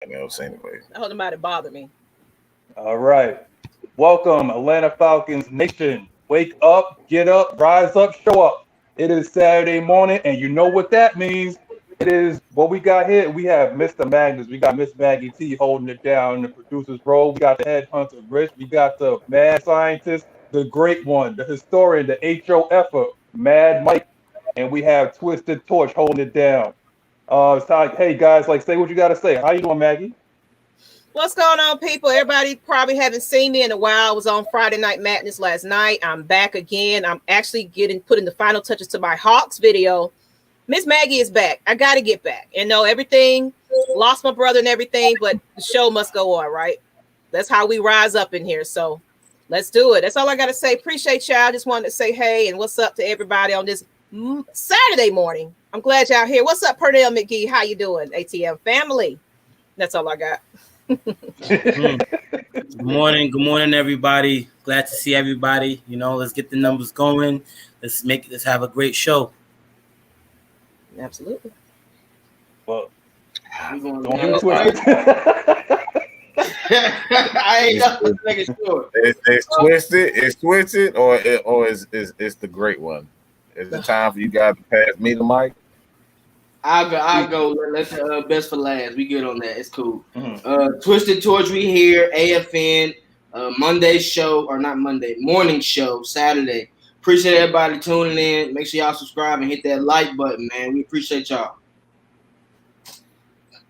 else anyway. I hope nobody bother me. All right. Welcome, Atlanta Falcons Nation. Wake up, get up, rise up, show up. It is Saturday morning, and you know what that means. It is what we got here. We have Mr. Magnus. We got Miss Maggie T holding it down in the producer's role. We got the headhunter Rich. We got the mad scientist, the great one, the historian, the HOFer, Mad Mike. And we have Twisted Torch holding it down. It's like, hey guys, like say what you gotta say. How you doing, Maggie? What's going on, people? Everybody probably haven't seen me in a while. I was on Friday Night Madness last night. I'm back again. I'm actually putting the final touches to my Hawks video. Miss Maggie is back. I got to get back. And know everything, lost my brother and everything, but the show must go on, right? That's how we rise up in here. So let's do it. That's all I got to say. Appreciate y'all. I just wanted to say hey and what's up to everybody on this Saturday morning. I'm glad y'all here. What's up, Pernell McGee? How you doing, ATM family? That's all I got. Good morning, everybody. Glad to see everybody. Let's get the numbers going. Let's have a great show. Absolutely. Well, don't get twisted. I ain't nothing making sure. It's twisted, or it's the great one. Is it time for you guys to pass me the mic? I'll go. Let's best for last. We good on that. It's cool. Mm-hmm. Twisted Torch, we here. AFN, Monday show, or not Monday, morning show, Saturday. Appreciate everybody tuning in. Make sure y'all subscribe and hit that like button, man. We appreciate y'all.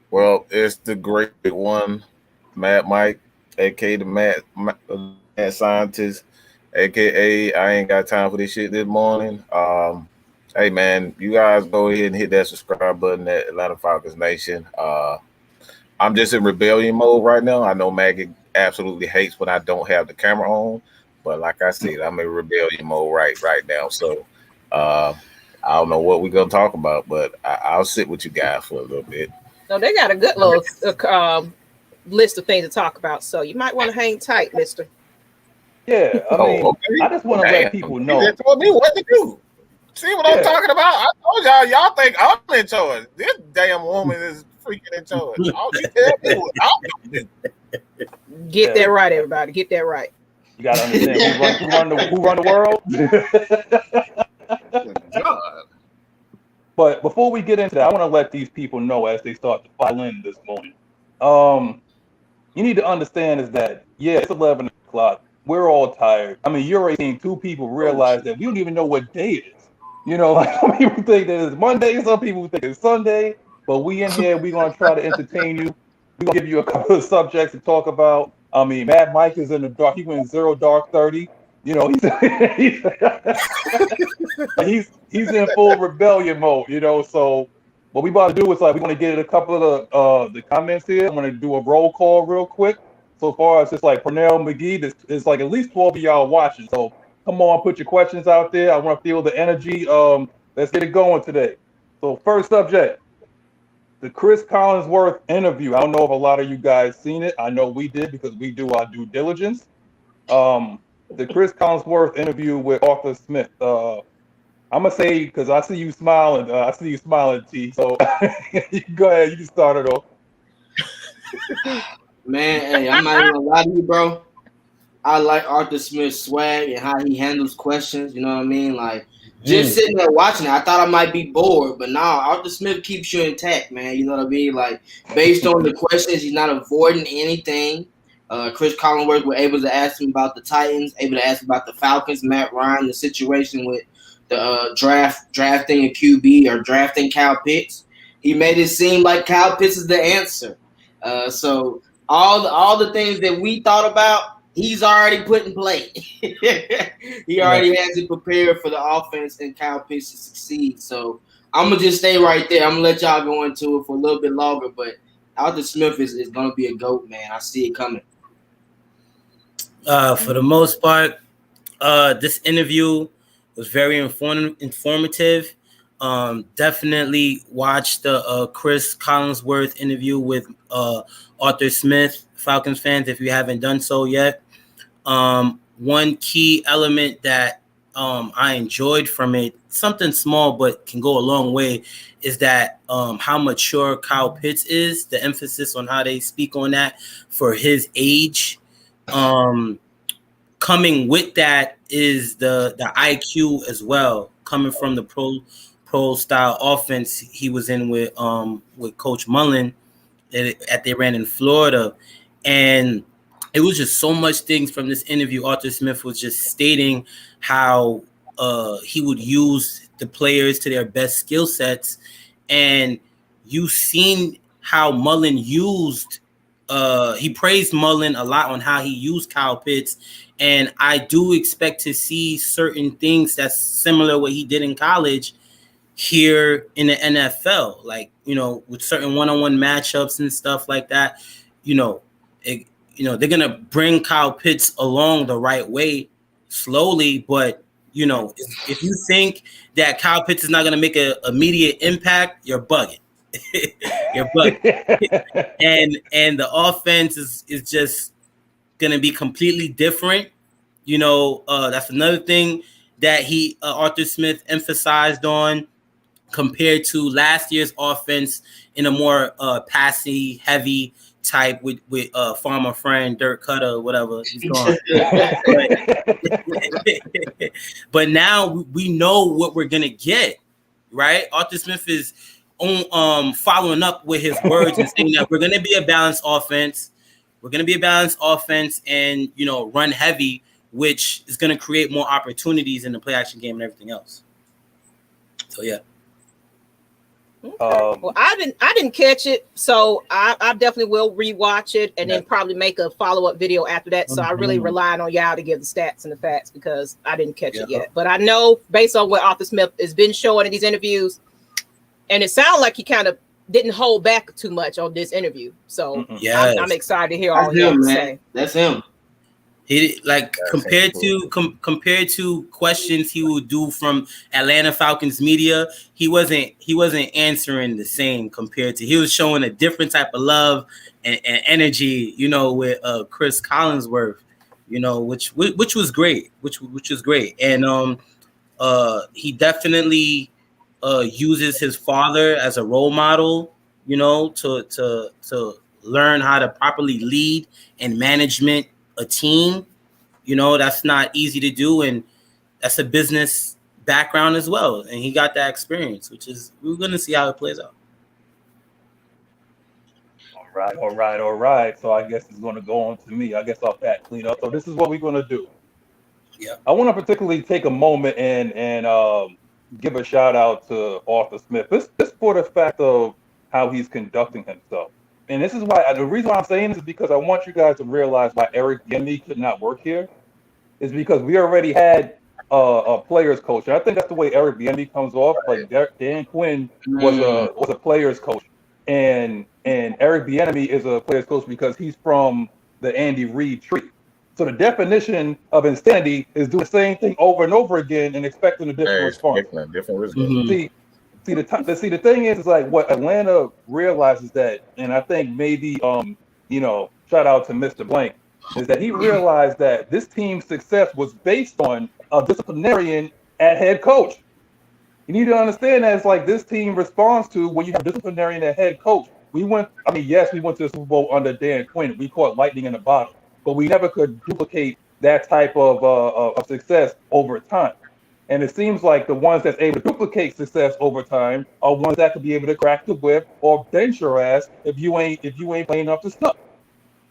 Well, it's the great one, Mad Mike, aka the mad scientist, aka I ain't got time for this shit this morning. Hey man, you guys go ahead and hit that subscribe button at Atlanta Falcons Nation. I'm just in rebellion mode right now. I know Maggie absolutely hates when I don't have the camera on, but like I said, I'm in rebellion mode right now. So I don't know what we're gonna talk about, but I'll sit with you guys for a little bit. No, they got a good little list of things to talk about, so you might want to hang tight, mister. Yeah, I mean, okay. I just want to let people know. You told me what to do. See what I'm talking about? I told y'all think I'm in charge. This damn woman is freaking in charge. All she tell me what I'm doing. Get that right, everybody. Get that right. You gotta understand who run the world. God. But before we get into that, I want to let these people know as they start to file in this morning. You need to understand is that it's 11 o'clock. We're all tired. I mean, you're already seeing two people realize that we don't even know what day it is. Like some people think that it's Monday, some people think it's Sunday, but we in here, we're going to try to entertain you. We're going to give you a couple of subjects to talk about. I mean, Mad Mike is in the dark. He went 0 dark 30. He's in full rebellion mode, So what we about to do is we're going to get a couple of the comments here. I'm going to do a roll call real quick. So far, it's just Pernell McGee. It's at least 12 of y'all watching. So come on, put your questions out there. I want to feel the energy. Let's get it going today. So first subject, the Cris Collinsworth interview. I don't know if a lot of you guys seen it. I know we did because we do our due diligence. The Cris Collinsworth interview with Arthur Smith. I'm gonna say because I see you smiling. T. So you go ahead. You can start it off. Man, hey, I'm not even gonna lie to you, bro. I like Arthur Smith's swag and how he handles questions. You know what I mean? Just sitting there watching it, I thought I might be bored, but nah, Arthur Smith keeps you intact, man. You know what I mean? Based on the questions, he's not avoiding anything. Cris Collinsworth were able to ask him about the Titans, able to ask him about the Falcons, Matt Ryan, the situation with the drafting a QB or drafting Kyle Pitts. He made it seem like Kyle Pitts is the answer. So all the things that we thought about, he's already put in play. He already has it prepared for the offense and Kyle Pitts to succeed. So I'm gonna just stay right there. I'm gonna let y'all go into it for a little bit longer, but Arthur Smith is gonna be a GOAT, man. I see it coming. For the most part, this interview was very informative. Definitely watch the Cris Collinsworth interview with Arthur Smith, Falcons fans, if you haven't done so yet. One key element that I enjoyed from it, something small but can go a long way, is that how mature Kyle Pitts is, the emphasis on how they speak on that for his age. Coming with that is the IQ as well, coming from the pro style offense he was in with Coach Mullen that they ran in Florida. And it was just so much things from this interview. Arthur Smith was just stating how he would use the players to their best skill sets. And you've seen how Mullen used, he praised Mullen a lot on how he used Kyle Pitts. And I do expect to see certain things that's similar to what he did in college here in the NFL, like, with certain one-on-one matchups and stuff like that. They're going to bring Kyle Pitts along the right way slowly. But, if you think that Kyle Pitts is not going to make an immediate impact, you're bugging. You're bugging. and the offense is just going to be completely different. That's another thing that Arthur Smith emphasized on compared to last year's offense in a more passing heavy type with former friend Dirk Cutter or whatever. He's gone. But now we know what we're gonna get, right? Arthur Smith is following up with his words and saying that we're gonna be a balanced offense. We're gonna be a balanced offense and run heavy, which is gonna create more opportunities in the play action game and everything else. So yeah. Okay. Well, I didn't catch it, so I definitely will rewatch it and then probably make a follow-up video after that. So I really relying on y'all to give the stats and the facts because I didn't catch it yet. But I know based on what Arthur Smith has been showing in these interviews, and it sounds like he kind of didn't hold back too much on this interview. So I'm excited to hear all he has to say. That's him. He compared to questions he would do from Atlanta Falcons media, he wasn't answering the same compared to, he was showing a different type of love and energy, with Cris Collinsworth, which was great, which was great. And he definitely uses his father as a role model, to learn how to properly lead and management a team. That's not easy to do, and that's a business background as well, and he got that experience, which is, we're going to see how it plays out. All right. So I guess it's going to go on to me. I guess I'll clean up. So this is what we're going to do. Yeah, I want to particularly take a moment and give a shout out to Arthur Smith. This for the fact of how he's conducting himself. And this is why, the reason why I'm saying this is because I want you guys to realize why Eric Bieniemy could not work here is because we already had a players coach. And I think that's the way Eric Bieniemy comes off. Like Dan Quinn was a players coach, and Eric Bieniemy is a players coach because he's from the Andy Reid tree. So the definition of insanity is doing the same thing over and over again and expecting a different response. Different response. See, the thing is like what Atlanta realizes that, and I think maybe shout out to Mr. Blank, is that he realized that this team's success was based on a disciplinarian at head coach. You need to understand that it's like this team responds to when you have disciplinarian at head coach. We went to the Super Bowl under Dan Quinn. We caught lightning in a bottle, but we never could duplicate that type of success over time. And it seems like the ones that's able to duplicate success over time are ones that could be able to crack the whip or bench your ass if you ain't playing up to snuff.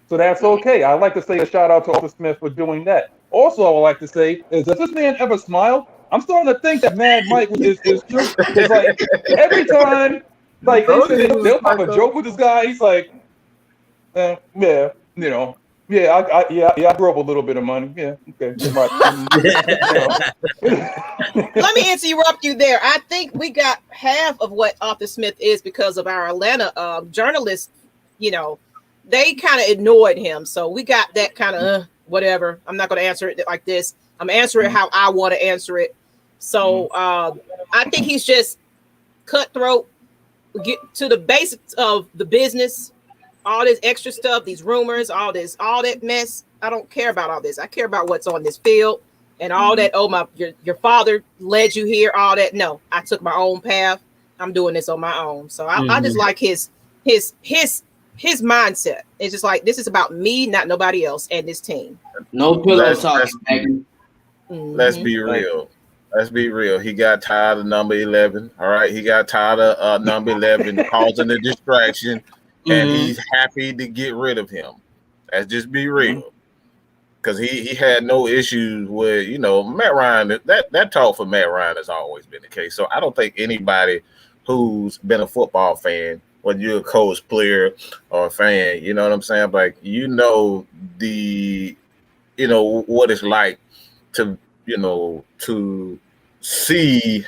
So that's okay. I like to say a shout out to Arthur Smith for doing that. Also, I would like to say is, does this man ever smile? I'm starting to think that Mad Mike is true. It's like every time, like they'll pop a joke with this guy. He's like, I grew up a little bit of money. Yeah, okay. Let me interrupt you there. I think we got half of what Arthur Smith is because of our Atlanta journalists. They kind of ignored him, so we got that kind of whatever. I'm not going to answer it like this. I'm answering it how I want to answer it. So I think he's just cutthroat. Get to the basics of the business. All this extra stuff, these rumors, all that mess. I don't care about all this. I care about what's on this field. and all that. Oh, your father led you here. All that. No, I took my own path. I'm doing this on my own. So I just like his mindset. It's just like, this is about me, not nobody else, and this team. No pillow talking, Maggie. Let's be real. Let's be real. He got tired of number 11. All right. He got tired of number 11 causing a distraction, and he's happy to get rid of him. Let's just be real. Because he had no issues with, Matt Ryan. That talk for Matt Ryan has always been the case. So I don't think anybody who's been a football fan, whether you're a coach, player, or a fan, you know what I'm saying? Like, what it's like to, to see,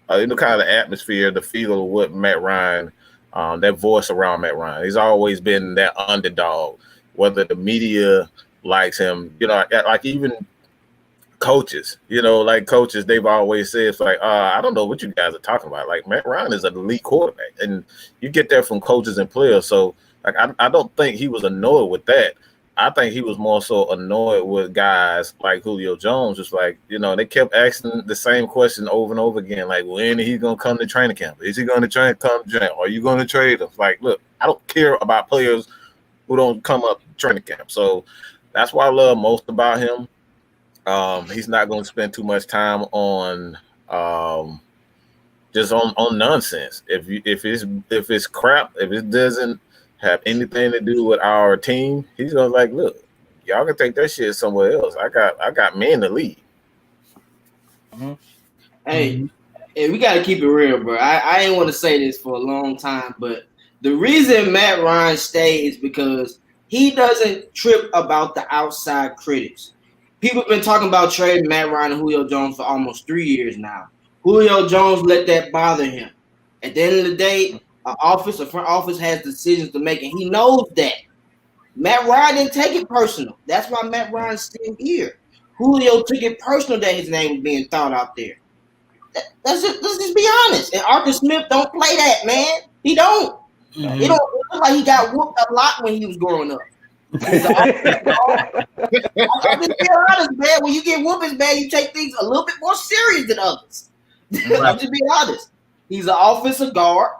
kind of the atmosphere, the feel of what Matt Ryan, that voice around Matt Ryan. He's always been that underdog, whether the media likes him, like even coaches, coaches, they've always said, it's like, I don't know what you guys are talking about. Like, Matt Ryan is an elite quarterback, and you get that from coaches and players. So, like, I don't think he was annoyed with that. I think he was more so annoyed with guys like Julio Jones, just like, they kept asking the same question over and over again, like, when is he going to come to training camp? Is he going to come to training? Are you going to trade him? Like, look, I don't care about players who don't come up to training camp. So that's what I love most about him. He's not going to spend too much time on just on nonsense. If it's crap, if it doesn't have anything to do with our team, he's gonna like, look, y'all can take that shit somewhere else. I got men to lead. Hey, we gotta keep it real, bro. I ain't want to say this for a long time, but the reason Matt Ryan stays is because he doesn't trip about the outside critics. People have been talking about trading Matt Ryan and Julio Jones for almost 3 years now. Julio Jones let that bother him. At the end of the day, a front office has decisions to make, and he knows that. Matt Ryan didn't take it personal. That's why Matt Ryan's still here. Julio took it personal that his name was being thought out there. Let's just be honest. And Arthur Smith don't play that, man. He don't. It don't look like he got whooped a lot when he was growing up. I'm just being honest, man. When you get whoopings, man, you take things a little bit more serious than others. I'm just being honest. He's an offensive guard.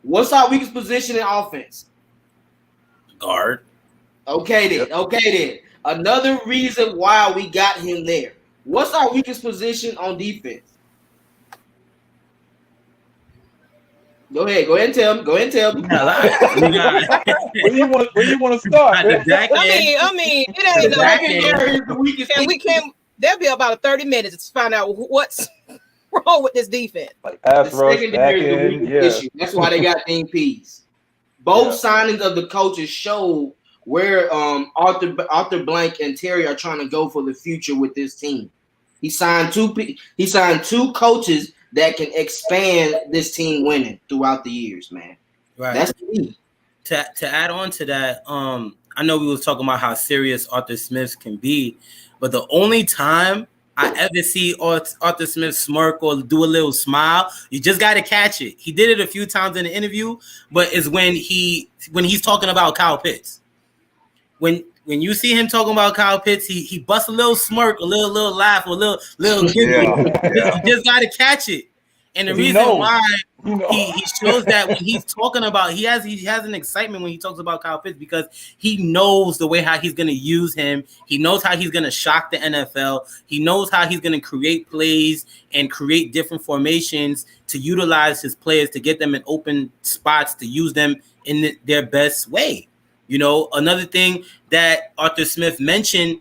What's our weakest position in offense? Guard. Okay then. Another reason why we got him there. What's our weakest position on defense? Go ahead and tell me. Where you want to start? I mean, it ain't the weakest. There'll be about 30 minutes to find out what's wrong with this defense. Like pass rush, back end, issue. That's why they got DPs. Both signings of the coaches show where Arthur Blank and Terry are trying to go for the future with this team. He signed two coaches that can expand this team winning throughout the years, man. Right. That's key. To add on to that, I know we was talking about how serious Arthur Smith can be, but the only time I ever see Arthur Smith smirk or do a little smile, you just got to catch it. He did it a few times in the interview, but it's when he's talking about Kyle Pitts. When you see him talking about Kyle Pitts, he busts a little smirk, a little laugh, or a little giggle. You just got to catch it. And the reason why he shows that when he's talking about, he has an excitement when he talks about Kyle Pitts, because he knows the way how he's going to use him. He knows how he's going to shock the NFL. He knows how he's going to create plays and create different formations to utilize his players, to get them in open spots, to use them in their best way. Another thing that Arthur Smith mentioned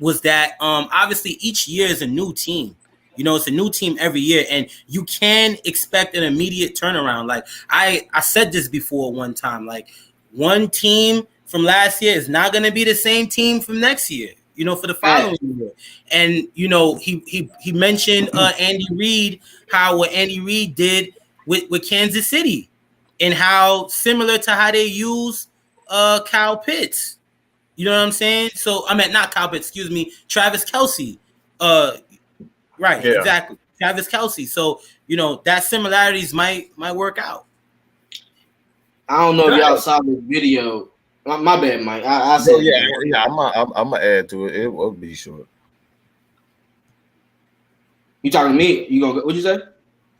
was that obviously each year is a new team. It's a new team every year, and you can expect an immediate turnaround. Like I said this before one time, like one team from last year is not going to be the same team from next year, for the following year. And, he mentioned Andy Reid, what Andy Reid did with Kansas City, and how similar to how they use Kyle Pitts. You know what I'm saying? So I meant not Kyle Pitts, excuse me, Travis Kelce. Right, yeah. Exactly. Travis Kelce. So, that similarities might work out. I don't know if y'all saw this video. My bad, Mike. I said yeah. I'm gonna add to it. It will be short. You talking to me? You gonna? What'd you say?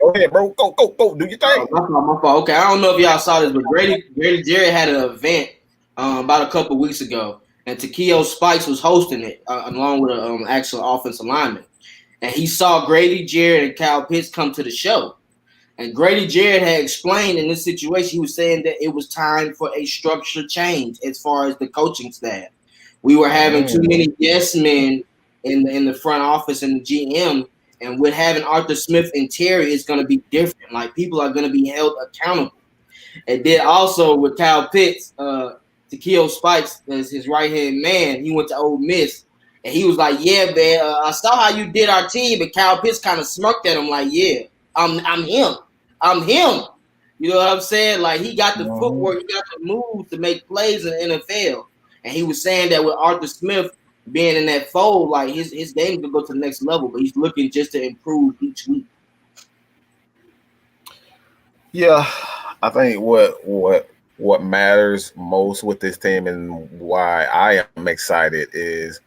Go ahead, bro. Go. Do your thing. My fault. Okay, I don't know if y'all saw this, but Grady Jarrett had an event about a couple weeks ago, and KSTYLZ was hosting it along with an actual offensive lineman. And he saw Grady Jarrett and Kyle Pitts come to the show. And Grady Jarrett had explained in this situation, he was saying that it was time for a structure change as far as the coaching staff. We were having too many yes men in the front office and the GM. And with having Arthur Smith and Terry, it's going to be different. Like, people are going to be held accountable. And then also with Kyle Pitts, KSTYLZ as his right-hand man, he went to Ole Miss. And he was like, yeah, man, I saw how you did our team. And Kyle Pitts kind of smirked at him like, yeah, I'm him. I'm him. You know what I'm saying? Like, he got the footwork, he got the moves to make plays in the NFL. And he was saying that with Arthur Smith being in that fold, like his game can go to the next level, but he's looking just to improve each week. Yeah, I think what matters most with this team and why I am excited is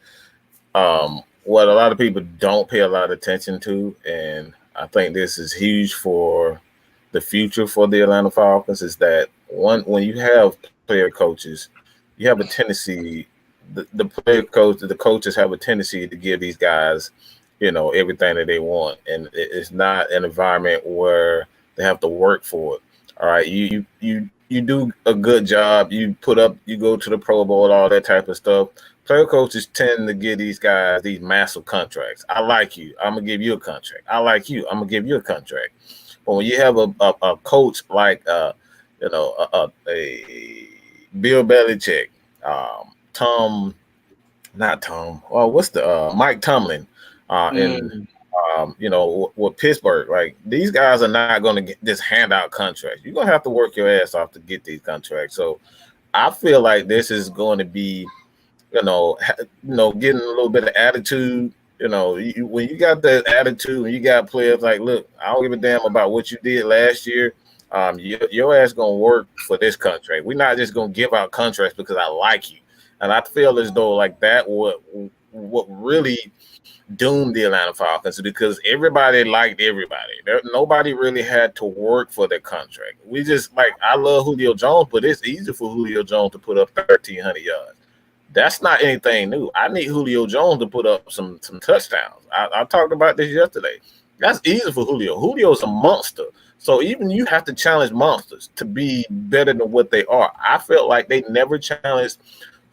what a lot of people don't pay a lot of attention to, and I think this is huge for the future for the Atlanta Falcons, is that when you have player coaches, you have a tendency. The coaches have a tendency to give these guys, everything that they want, and it's not an environment where they have to work for it. All right, you do a good job. You go to the Pro Bowl, all that type of stuff. Player coaches tend to give these guys these massive contracts. I like you, I'm gonna give you a contract. I like you, I'm gonna give you a contract. But when you have a coach like a Bill Belichick, Mike Tomlin, and with Pittsburgh, like, these guys are not going to just hand out contracts. You're going to have to work your ass off to get these contracts. So I feel like this is going to be, getting a little bit of attitude. When you got that attitude, and you got players like, look, I don't give a damn about what you did last year. Your ass gonna work for this contract. We're not just gonna give out contracts because I like you. And I feel as though like that what really doomed the Atlanta Falcons, because everybody liked everybody. Nobody really had to work for their contract. We just, like, I love Julio Jones, but it's easy for Julio Jones to put up 1,300 yards. That's not anything new. I need Julio Jones to put up some touchdowns. I talked about this yesterday. That's easy for Julio. Julio's a monster. So even you have to challenge monsters to be better than what they are. I felt like they never challenged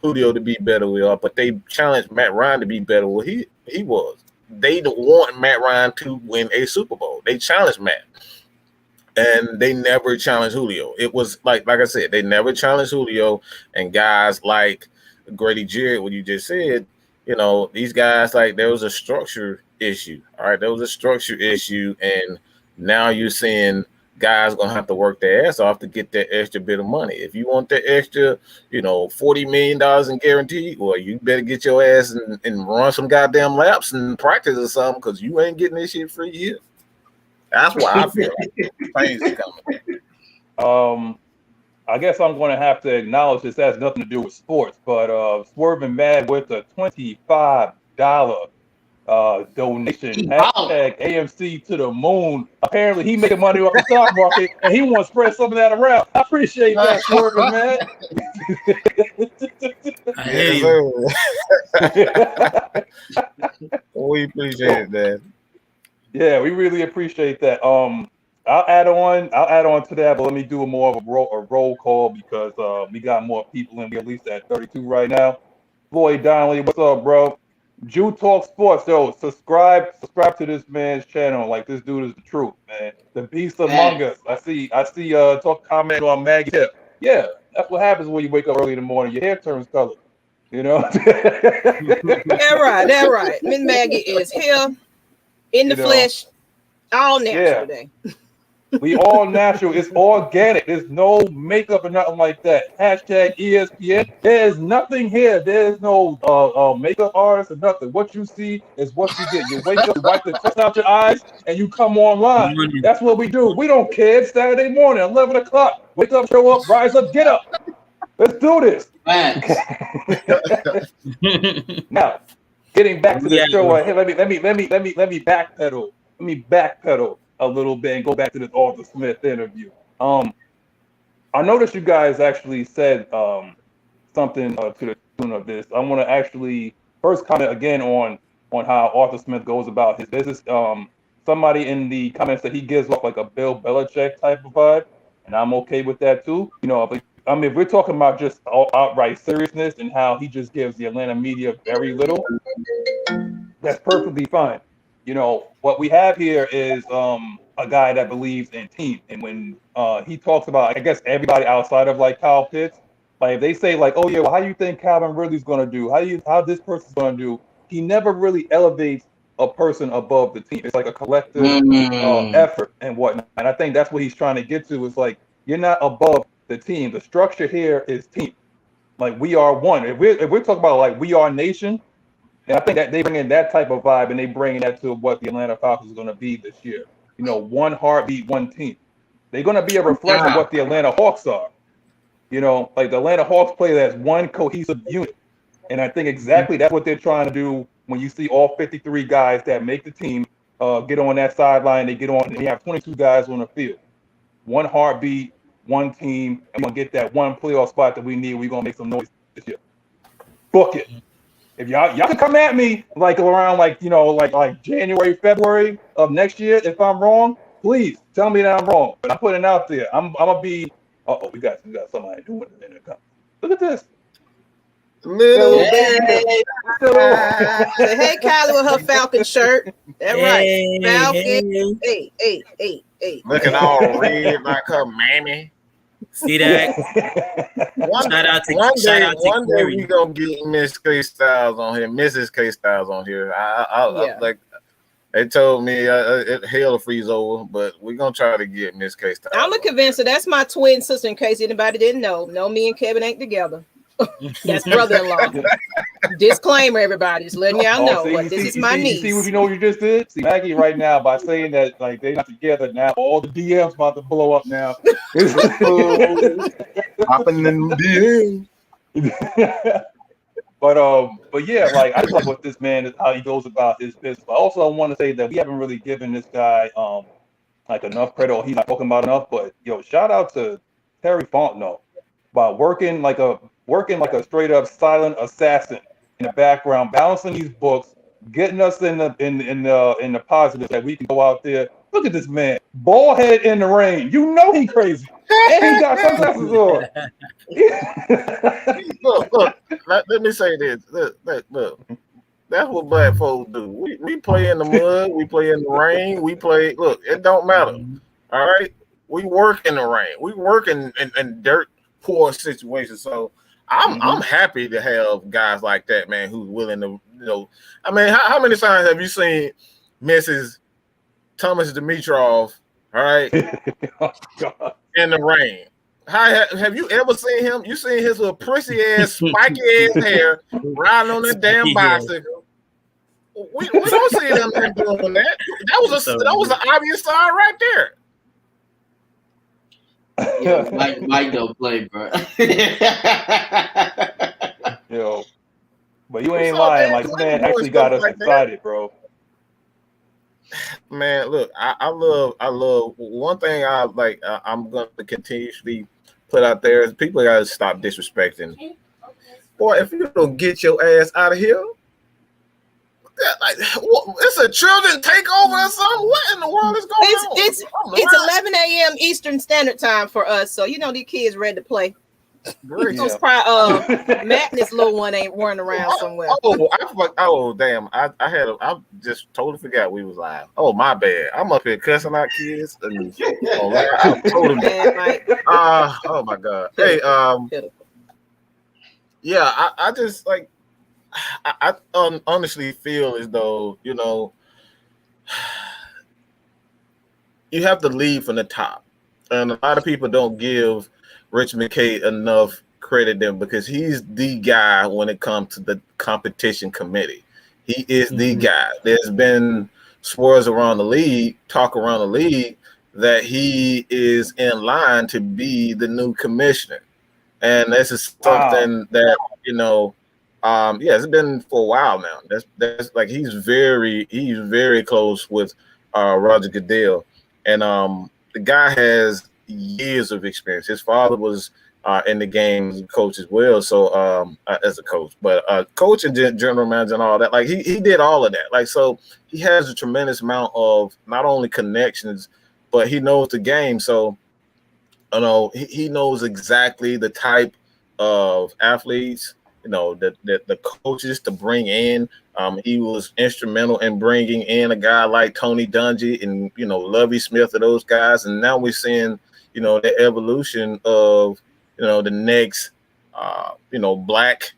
Julio to be better than we are, but they challenged Matt Ryan to be better than what he was. They don't want Matt Ryan to win a Super Bowl. They challenged Matt, and they never challenged Julio. It was like I said, they never challenged Julio. And guys like Grady Jarrett, what you just said, these guys, like, there was a structure issue. All right, there was a structure issue, and now you're seeing guys gonna have to work their ass off to get that extra bit of money. If you want that extra, $40 million in guarantee, well, you better get your ass and run some goddamn laps and practice or something, because you ain't getting this shit free here. That's why I feel like things are coming. I guess I'm going to have to acknowledge this has nothing to do with sports, but Swerving Mad with a $25 donation. Hashtag AMC to the moon. Apparently, he making money off the stock market, and he wants to spread some of that around. I appreciate that, Swerving Mad. I hear you. We appreciate that. Yeah, we really appreciate that. I'll add on to that, but let me do more of a roll call, because we got more people in. We at least at 32 right now. Floyd Donnelly, what's up, bro? Jew Talk Sports, though. Subscribe to this man's channel. Like, this dude is the truth, man. The beast among us. I see. Comment on Maggie T. Yeah, that's what happens when you wake up early in the morning. Your hair turns color. That's right. Miss Maggie is here in the flesh, all natural today. We all natural. It's organic. There's no makeup or nothing like that. Hashtag ESPN. There's nothing here. There's no makeup artist or nothing. What you see is what you get. You wake up, you wipe the crust out your eyes, and you come online. That's what we do. We don't care. It's Saturday morning, 11 o'clock. Wake up, show up, rise up, get up. Let's do this. Now, getting back to the show. Hey, let me backpedal. me backpedal a little bit and go back to this Arthur Smith interview. I noticed you guys actually said something to the tune of this. I want to actually first comment again on how Arthur Smith goes about his business. Somebody in the comments that he gives off like a Bill Belichick type of vibe, and I'm okay with that too. You know, I mean, if we're talking about just outright seriousness and how he just gives the Atlanta media very little, that's perfectly fine. You know, what we have here is a guy that believes in team. And when he talks about, I guess, everybody outside of like Kyle Pitts, like if they say like, oh yeah, well, how do you think Calvin Ridley's going to do? How this person's going to do? He never really elevates a person above the team. It's like a collective effort and whatnot. And I think that's what he's trying to get to. Is like, you're not above the team. The structure here is team. Like we are one. If we're talking about like we are nation, and I think that they bring in that type of vibe and they bring that to what the Atlanta Falcons is going to be this year. You know, one heartbeat, one team. They're going to be a reflection of what the Atlanta Hawks are. You know, like the Atlanta Hawks play as one cohesive unit. And I think exactly that's what they're trying to do when you see all 53 guys that make the team get on that sideline. They get on, and they have 22 guys on the field. One heartbeat, one team, and we're going to get that one playoff spot that we need. We're going to make some noise this year. Book it. If y'all can come at me like around like, you know, like January, February of next year, if I'm wrong, please tell me that I'm wrong. But I'm putting it out there. I'm gonna be. We got somebody doing it in the company. Look at this. Little baby. Hey, Kylie with her Falcon shirt. That's right. Falcon. Hey. Looking all red like her mammy. See that? One day we gonna get Miss Kstlyz on here, Mrs. Kstlyz on here. I like they told me hell to freeze over, but we're gonna try to get Miss Kstlyz. I'm gonna convince her. That's my twin sister. In case anybody didn't know, no, me and Kevin ain't together. That's brother-in-law. Disclaimer, everybody. Just letting y'all know. This is my niece. See what you know what you just did? See, Maggie right now, by saying that like they're not together now, all the DMs about to blow up now. Popping in the DM. But yeah, like I just love what this man is, how he goes about his business. But also I want to say that we haven't really given this guy like enough credit, or he's not talking about enough. But yo, shout out to Terry Fontenot by working like a straight up silent assassin in the background, balancing these books, getting us in the positive that we can go out there. Look at this man, bald head in the rain. You know he crazy. And he got sunglasses on. Look. Let me say this. Look. That's what black folks do. We play in the mud. We play in the rain. We play. Look, it don't matter. All right. We work in the rain. We work in dirt poor situations. So I'm happy to have guys like that, man, who's willing to, you know. I mean, how many times have you seen Mrs. Thomas Dimitrov, all right, in the rain? Have you ever seen him? You seen his little prissy ass, spiky ass hair riding on that damn bicycle? We don't see them doing that. That was an obvious sign right there. Yeah, Mike don't play, bro. Yo, but you ain't lying. Like, man actually got us excited, bro. Man, look, I love one thing I like. I'm going to continuously put out there is people got to stop disrespecting. Boy, if you don't get your ass out of here, it's a children takeover or something. What in the world is going on? It's 11 a.m. Eastern Standard Time for us, so you know these kids ready to play. Madness little one weren't around somewhere. Damn! I just totally forgot we was live. Oh, my bad. I'm up here cussing out kids. I'm totally bad. Oh my god. Hey, yeah, I just like. I honestly feel as though, you know, you have to lead from the top. And a lot of people don't give Rich McKay enough credit then because he's the guy when it comes to the competition committee. He is the guy. There's been swirls around the league, talk around the league, that he is in line to be the new commissioner. And this is something that, you know, it's been for a while now. That's like he's very close with Roger Goodell, and the guy has years of experience. His father was in the game as a coach as well, so as a coach, but coach and general manager and all that. Like he did all of that. Like, so he has a tremendous amount of not only connections, but he knows the game. So you know, he knows exactly the type of athletes, you know, that the coaches to bring in. He was instrumental in bringing in a guy like Tony Dungy and, you know, Lovie Smith and those guys. And now we're seeing, you know, the evolution of, you know, the next, you know, black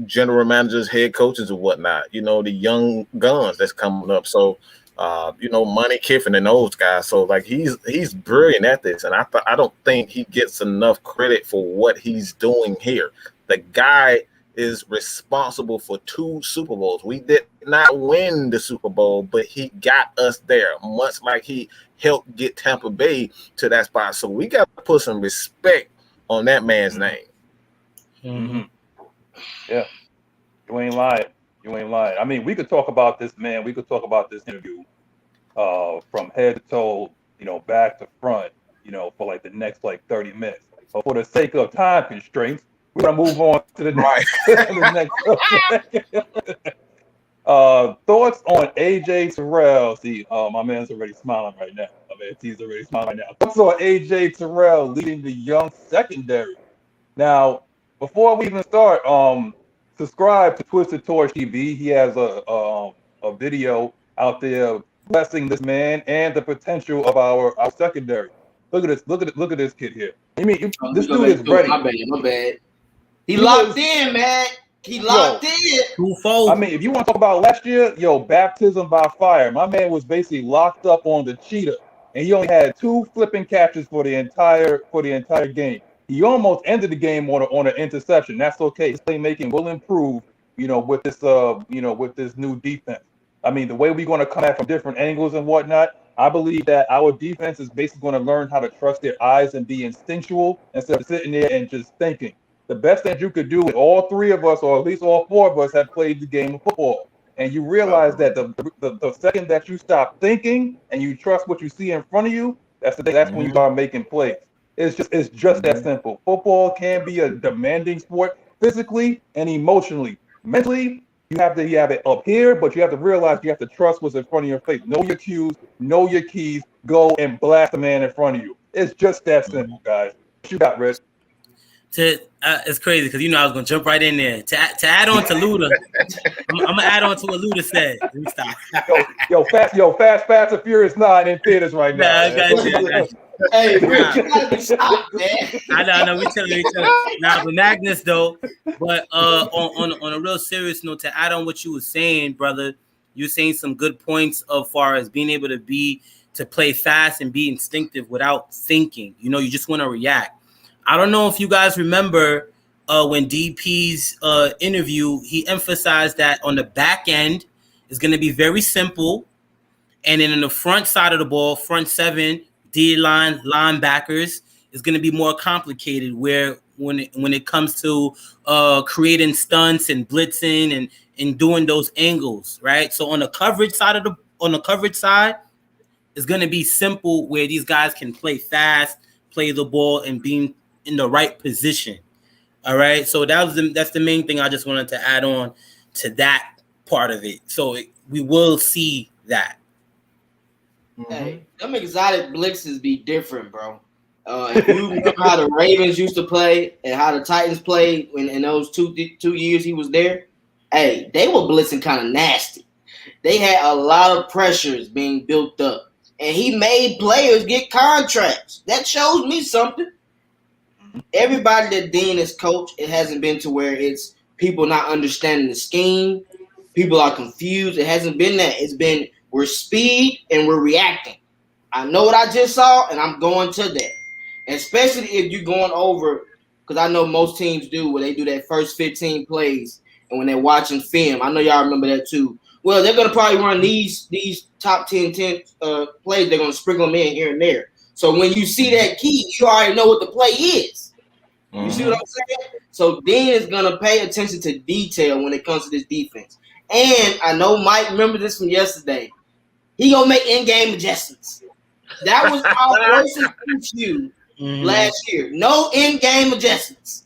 general managers, head coaches and whatnot, you know, the young guns that's coming up. So, you know, Money Kiffin and those guys. So like he's brilliant at this. And I don't think he gets enough credit for what he's doing here. The guy is responsible for 2 Super Bowls. We did not win the Super Bowl, but he got us there, much like he helped get Tampa Bay to that spot. So we got to put some respect on that man's name. Mm-hmm. Yeah, you ain't lying. You ain't lying. I mean, we could talk about this, man. We could talk about this interview from head to toe, you know, back to front, you know, for like the next like 30 minutes. But for the sake of time constraints, we're gonna move on to the next. Thoughts on AJ Terrell? See, my man's already smiling right now. I mean, he's already smiling right now. Thoughts on AJ Terrell leading the young secondary? Now, before we even start, subscribe to Twisted Torch TV. He has a video out there blessing this man and the potential of our secondary. Look at this. Look at this kid here. I mean, this dude is ready. My bad. He locked in, man. He locked in. I mean, if you want to talk about last year, baptism by fire. My man was basically locked up on the cheetah, and he only had 2 flipping catches for the entire game. He almost ended the game on an interception. That's okay. His playmaking will improve, you know, with this with this new defense. I mean, the way we're going to come at from different angles and whatnot, I believe that our defense is basically going to learn how to trust their eyes and be instinctual instead of sitting there and just thinking. The best that you could do, all 3 of us, or at least all 4 of us, have played the game of football. And you realize that the second that you stop thinking and you trust what you see in front of you, that's when you start making plays. It's just that simple. Football can be a demanding sport physically and emotionally. Mentally, you have it up here, but you have to realize you have to trust what's in front of your face. Know your cues, know your keys, go and blast the man in front of you. It's just that simple, guys. What you got, Rich? It's crazy because, you know, I was going to jump right in there. To add on to Luda, I'm going to add on to what Luda said. Let me stop. Fast and Furious 9 in theaters right now. I got you. Hey, Rich, you gotta be stopped, man. I know. We tell you. Nah, but Magnus though. But on a real serious note, to add on what you were saying, brother, you're saying some good points as far as being able to play fast and be instinctive without thinking. You know, you just want to react. I don't know if you guys remember when DP's interview, he emphasized that on the back end is going to be very simple, and then in the front side of the ball, front 7. D-line, linebackers is going to be more complicated. Where when it comes to creating stunts and blitzing and doing those angles, right? So on the coverage side, it's going to be simple where these guys can play fast, play the ball, and be in the right position. All right. So that's the main thing I just wanted to add on to that part of it. So we will see that. Hey, them exotic blitzes be different, bro. If you remember how the Ravens used to play and how the Titans played in those two years he was there, hey, they were blitzing kind of nasty. They had a lot of pressures being built up, and he made players get contracts. That shows me something. Everybody that Dean has coached, it hasn't been to where it's people not understanding the scheme. People are confused. It hasn't been that. It's been we're speed and we're reacting. I know what I just saw, and I'm going to that. And especially if you're going over, because I know most teams do where they do that first 15 plays, and when they're watching film, I know y'all remember that too. Well, they're going to probably run these top 10 plays. They're going to sprinkle them in here and there. So when you see that key, you already know what the play is. You see what I'm saying? So Dean is going to pay attention to detail when it comes to this defense. And I know Mike remember this from yesterday. He gonna make in-game adjustments. That was our voice you last year. No in-game adjustments.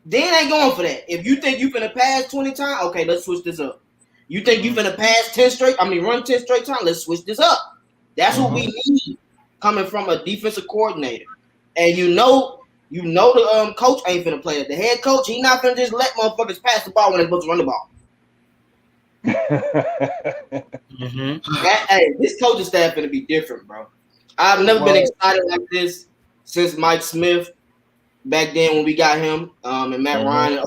Dan ain't going for that. If you think you finna pass 20 times, okay, let's switch this up. You think you finna pass run 10 straight times, let's switch this up. That's what we need coming from a defensive coordinator. And you know the coach ain't finna play it. The head coach, he not finna just let motherfuckers pass the ball when they're supposed to run the ball. Hey, this coaching staff finna be different, bro. I've never been excited like this since Mike Smith back then when we got him and Matt Ryan.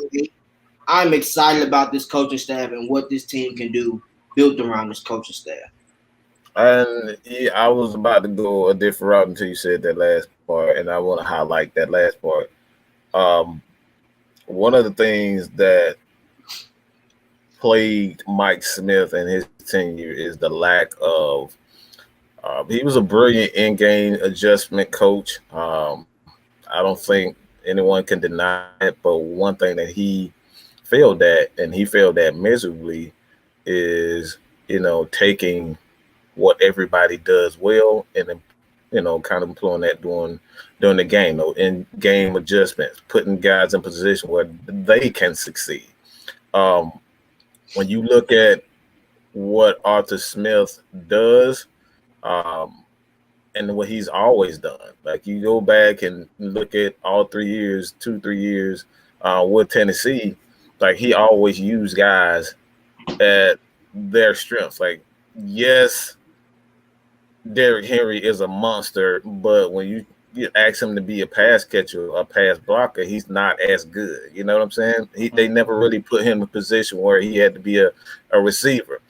I'm excited about this coaching staff and what this team can do built around this coaching staff. And I was about to go a different route until you said that last part, and I want to highlight that last part. One of the things that plagued Mike Smith and his tenure is the lack of he was a brilliant in-game adjustment coach. I don't think anyone can deny it, but one thing that he failed at, and he failed at miserably, is taking what everybody does well and kind of employing that during the game, in game adjustments, putting guys in position where they can succeed. When you look at what Arthur Smith does, and what he's always done, like you go back and look at all 3 years, 2-3 years with Tennessee, like he always used guys at their strengths. Like, yes, Derrick Henry is a monster, but when you ask him to be a pass catcher, a pass blocker, he's not as good. You know what I'm saying? They never really put him in a position where he had to be a receiver.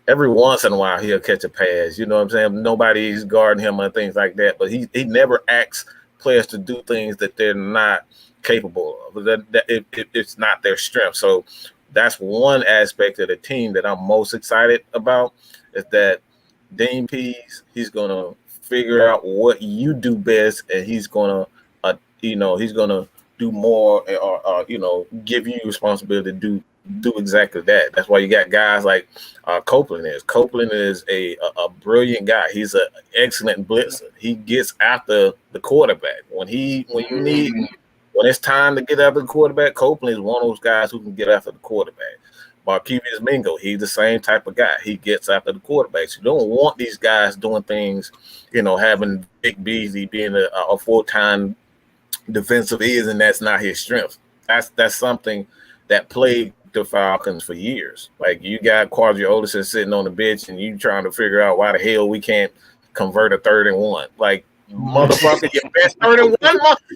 Every once in a while, he'll catch a pass. You know what I'm saying? Nobody's guarding him or things like that. But he never asks players to do things that they're not capable of. It's not their strength. So that's one aspect of the team that I'm most excited about, is that Dean Pease, he's going to figure out what you do best, and he's going to do more, or give you responsibility to do exactly that. That's why you got guys like Copeland is. Copeland is a brilliant guy. He's an excellent blitzer. He gets after the quarterback. When it's time to get after the quarterback, Copeland is one of those guys who can get after the quarterback. Marquise Mingo, he's the same type of guy. He gets after the quarterbacks. You don't want these guys doing things, having Vic Beasley being a full-time defensive end, and that's not his strength. That's something that plagued the Falcons for years. Like, you got Quadri Olison sitting on the bench, and you trying to figure out why the hell we can't convert a 3rd and 1. Like, motherfucker, your best 3rd and 1,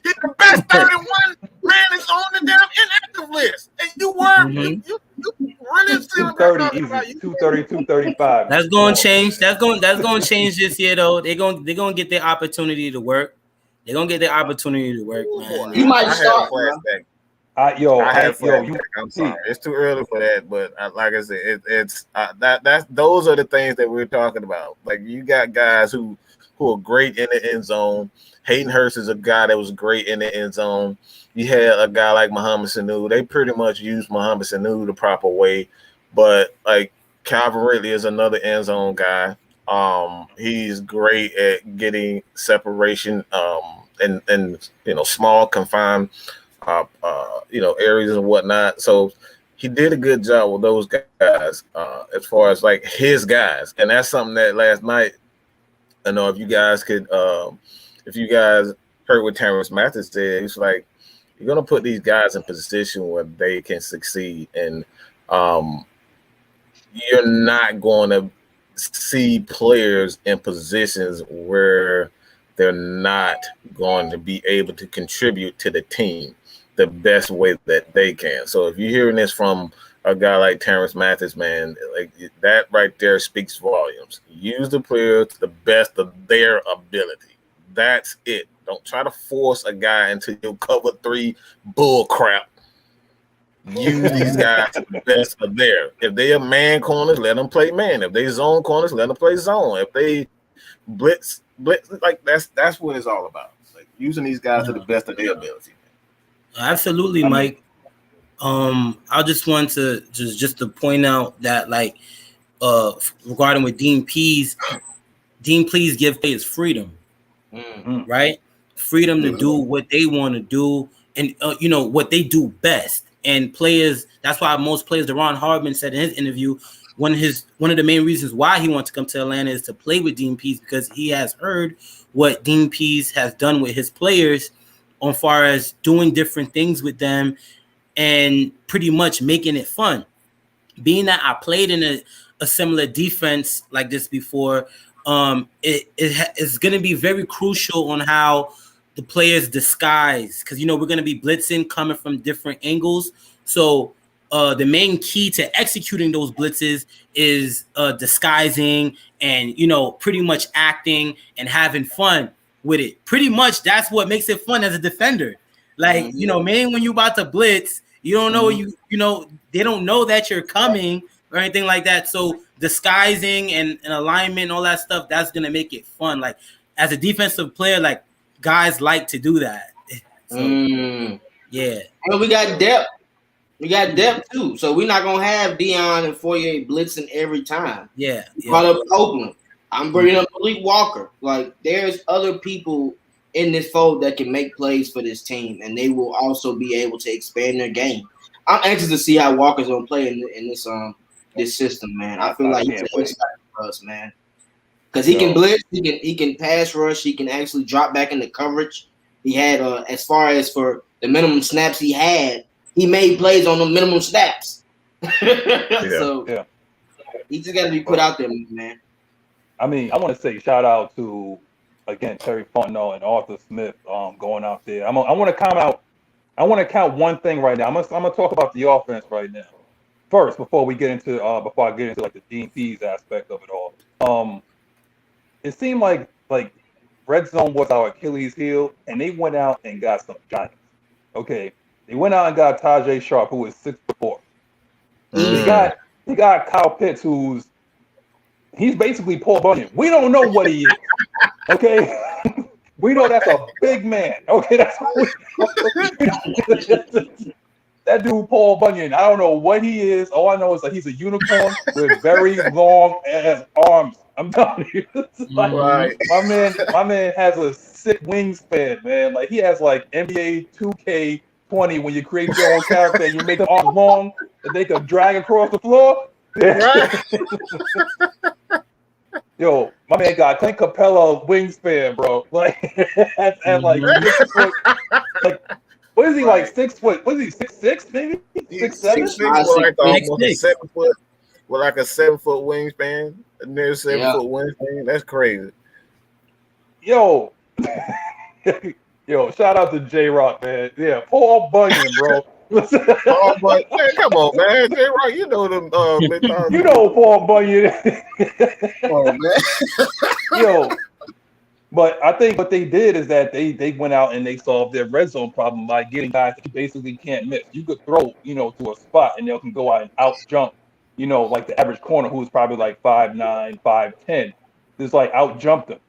the best 3rd and 1 man is on the damn inactive list, and you were you running 230 easy, 230, 235. That's going to change. That's going to change this year, though. They're going to get their opportunity to work. They're going to get their opportunity to work, man. You might start. I'm sorry, it's too early for that. But like I said, that's those are the things that we're talking about. Like, you got guys who are great in the end zone. Hayden Hurst is a guy that was great in the end zone. You had a guy like Mohamed Sanu. They pretty much used Mohamed Sanu the proper way. But like Calvin Ridley is another end zone guy. He's great at getting separation and small confined areas and whatnot. So he did a good job with those guys as far as like his guys. And that's something that last night, I know if you guys heard what Terrence Mathis said, he's like, you're going to put these guys in position where they can succeed. And you're not going to see players in positions where they're not going to be able to contribute to the team the best way that they can. So if you're hearing this from a guy like Terrence Mathis, man, like that right there speaks volumes. Use the players to the best of their ability. That's it. Don't try to force a guy into your cover 3 bull crap. Use these guys to the best of their. If they are man corners, let them play man. If they zone corners, let them play zone. If they blitz, like that's what it's all about. Like using these guys to the best of their ability. Absolutely, Mike. I just want to just to point out that like regarding with Dean Pease give players freedom, right? Freedom to do what they want to do, and what they do best. And players, that's why most players, Deron Hardman said in his interview, one of the main reasons why he wants to come to Atlanta is to play with Dean Pease, because he has heard what Dean Pease has done with his players on far as doing different things with them and pretty much making it fun. Being that I played in a similar defense like this before, it's going to be very crucial on how the players disguise, because we're going to be blitzing coming from different angles. So the main key to executing those blitzes is disguising and pretty much acting and having fun with it. Pretty much that's what makes it fun as a defender. Like man, when you about to blitz, you don't know they don't know that you're coming or anything like that. So disguising and alignment and all that stuff, that's gonna make it fun. Like as a defensive player, like guys like to do that. So, yeah. And we got depth. We got depth too. So we're not gonna have Dion and Fourier blitzing every time. Yeah. Call up Copeland. I'm bringing up Malik Walker. Like there's other people in this fold that can make plays for this team, and they will also be able to expand their game. I'm anxious to see how Walker's gonna play in this system, man. I feel like he's an X factor for us, man. Because he can blitz, he can pass rush, he can actually drop back into coverage. He had as far as for the minimum snaps he had, he made plays on the minimum snaps. So he just got to be put out there, man. I mean, I want to say shout out to again Terry Fontenot and Arthur Smith going out there. I want to come out. I want to count one thing right now. I'm gonna talk about the offense right now first before I get into like the Dean Pease aspect of it all. It seemed like red zone was our Achilles heel, and they went out and got some giants. Okay, they went out and got Tajay Sharp, who is 6'4". They got Kyle Pitts, he's basically Paul Bunyan. We don't know what he is. Okay. We know that's a big man. Okay, that's that dude Paul Bunyan. I don't know what he is. All I know is that he's a unicorn with very long ass arms. I'm telling you, right. My man has a sick wingspan, man. Like he has like NBA 2K20 when you create your own character and you make them arms long that they can drag across the floor. Yo, my man got Clint Capella wingspan, bro. Like, and like what is he like 6 foot? What is he 6'6" maybe 6'7"? 6'6", 7 foot with like a 7 foot wingspan, near 7 foot wingspan. That's crazy. Yo, shout out to J Rock, man. Yeah, Paul Bunyan, bro. Paul Bunyan. Hey, come on, man. J Rock, you know them. You know Paul Bunyan. Oh man. Yo, but I think what they did is that they went out and they solved their red zone problem by getting guys that you basically can't miss. You could throw, to a spot and they can go out and out jump, like the average corner who's probably like 5'9", 5'10", just like out jump them.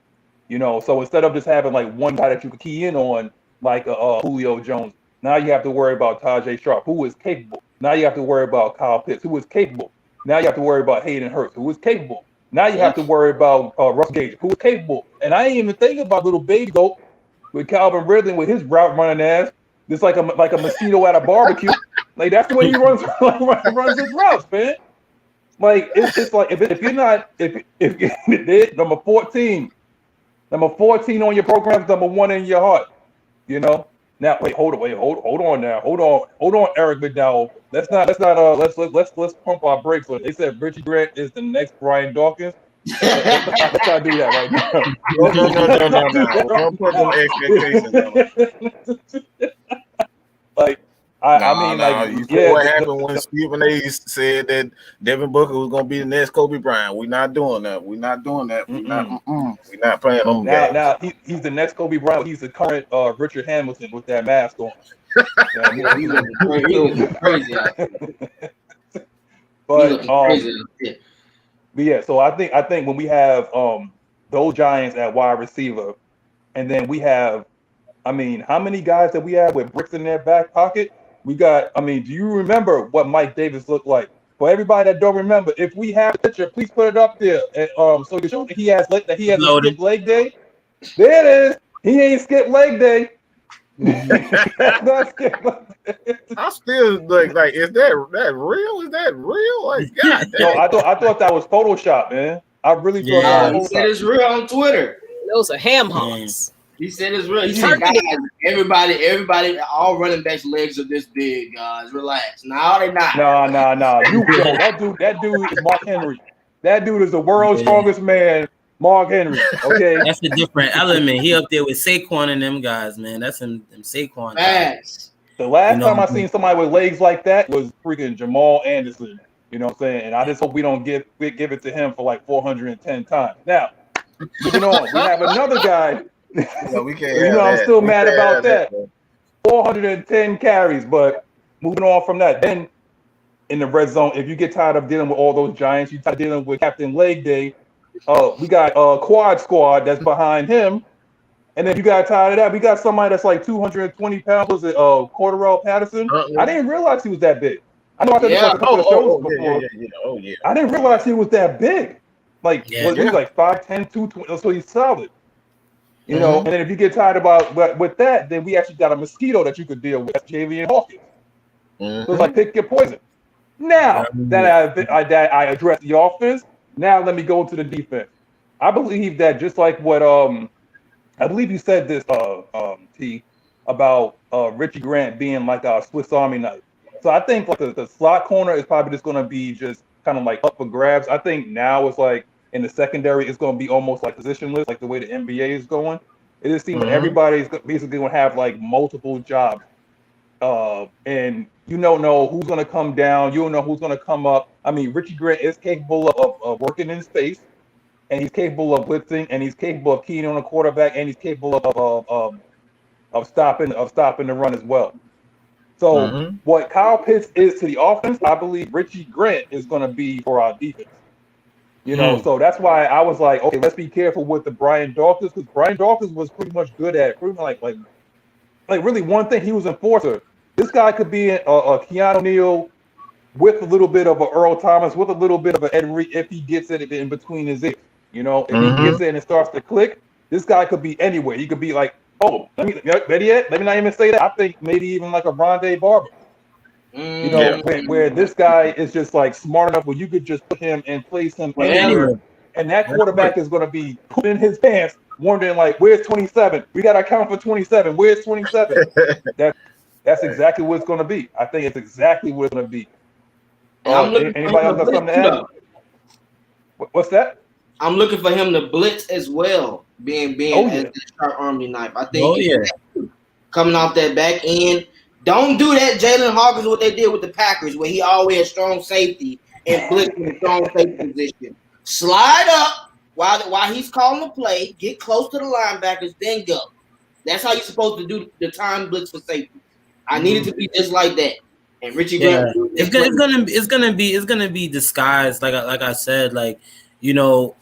So instead of just having like one guy that you could key in on, like Julio Jones, now you have to worry about Tajay Sharp, who is capable. Now you have to worry about Kyle Pitts, who is capable. Now you have to worry about Hayden Hurst, who is capable. Now you have to worry about Russ Gage, who is capable. And I ain't even thinking about little baby goat with Calvin Ridley with his route running ass. Just like a mosquito at a barbecue. Like that's the way he runs his routes, man. Like it's like if you're not if number 14 on your program is number 1 in your heart, Now wait, hold on now. Hold on, Eric McDowell. Let's pump our brakes. They said Richie Grant is the next Brian Dawkins. Let's not do that right now. No. Don't put them expectations. Like you know what happened when Stephen A. said that Devin Booker was going to be the next Kobe Bryant. We're not doing that. We're not playing on that. Now he's the next Kobe Bryant. He's the current Richard Hamilton with that mask on. He's crazy. But yeah, so I think when we have those giants at wide receiver, and then we have, how many guys that we have with bricks in their back pocket? We got, do you remember what Mike Davis looked like For everybody that don't remember, if we have a picture, please put it up there. So you show that he has a skipped leg day. There it is. He ain't skipped leg day. I still like is that real? Is that real? Like, God damn. No, I thought that was Photoshop, man. I really thought that was He said it's real on Twitter. Those are ham hocks. He said it's real. He said, guys, everybody, all running backs' legs are this big, guys. Relax. No, they're not. No. That dude is Mark Henry. That dude is the world's strongest man, Mark Henry. Okay. That's a different element. He up there with Saquon and them guys, man. That's them Saquon guys. The last time I seen somebody with legs like that was freaking Jamal Anderson. You know what I'm saying? And I just hope we don't give it to him for like 410 times. Now, moving on, we have another guy. No, we can't. I'm still mad about that. 410 carries, but moving on from that, then in the red zone, if you get tired of dealing with all those giants, you start dealing with Captain Leg Day. We got Quad Squad that's behind him, and then you got tired of that. We got somebody that's like 220 pounds. Was it Cordarrelle Patterson? I didn't realize he was that big. I know I said this like a couple of shows before. Yeah. I didn't realize he was that big. Like, was he like 5'10", 220? So he's solid. You know, and then if you get tired with that, then we actually got a mosquito that you could deal with, Javian Hawkins. So it's like pick your poison. Now that I addressed the offense, now let me go to the defense. I believe that just like what I believe you said this T about Richie Grant being like a Swiss Army knife. So I think like the slot corner is probably just going to be just kind of like up for grabs. I think now it's like in the secondary, it's going to be almost like positionless, like the way the NBA is going. It just seems like everybody's basically going to have like multiple jobs. And you don't know who's going to come down. You don't know who's going to come up. I mean, Richie Grant is capable of working in space, and he's capable of blitzing, and he's capable of keying on a quarterback, and he's capable of stopping the run as well. So what Kyle Pitts is to the offense, I believe Richie Grant is going to be for our defense. You know, so that's why I was like, okay, let's be careful with the Brian Dawkins, because Brian Dawkins was pretty much good at pretty much like really one thing. He was an enforcer. This guy could be a Keanu Neal with a little bit of a Earl Thomas, with a little bit of an Ed Reed if he gets it in between his ears. You know, if he gets it and it starts to click, this guy could be anywhere. He could be like, let me not even say that. I think maybe even like a Rondé Barber. You know, where this guy is just like smart enough where you could just put him and place him anywhere, and that quarterback is going to be put in his pants, wondering like, "Where's 27? We got to count for 27. Where's 27?" That's exactly what it's going to be. I think it's exactly what it's going to be. Anybody else got something to add? What's that? I'm looking for him to blitz as well, being as the sharp army knife. I think coming off that back end. Don't do that, Jalen Hawkins, what they did with the Packers, where he always had strong safety and blitz in the strong safety position. Slide up while he's calling the play, get close to the linebackers, then go. That's how you're supposed to do the time blitz for safety. I need it to be just like that. And Richie Grant, it's gonna be disguised, like I said, like, you know,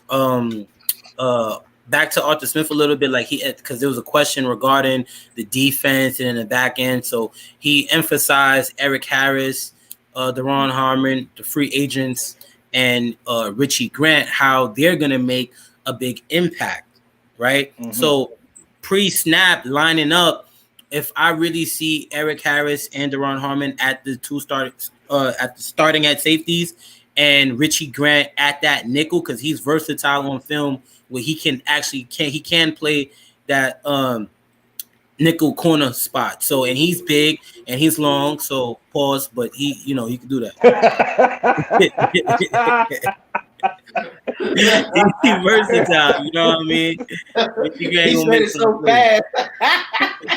back to Arthur Smith a little bit, like because there was a question regarding the defense and in the back end. So he emphasized Eric Harris, Deron Harmon, the free agents, and Richie Grant, how they're going to make a big impact, right? So pre-snap lining up, if I really see Eric Harris and Deron Harmon at the starting at safeties and Richie Grant at that nickel, because he's versatile on film, where he can play that nickel corner spot. So, and he's big and he's long. So pause, but he can do that. He's versatile. You know what I mean? He said it so fast.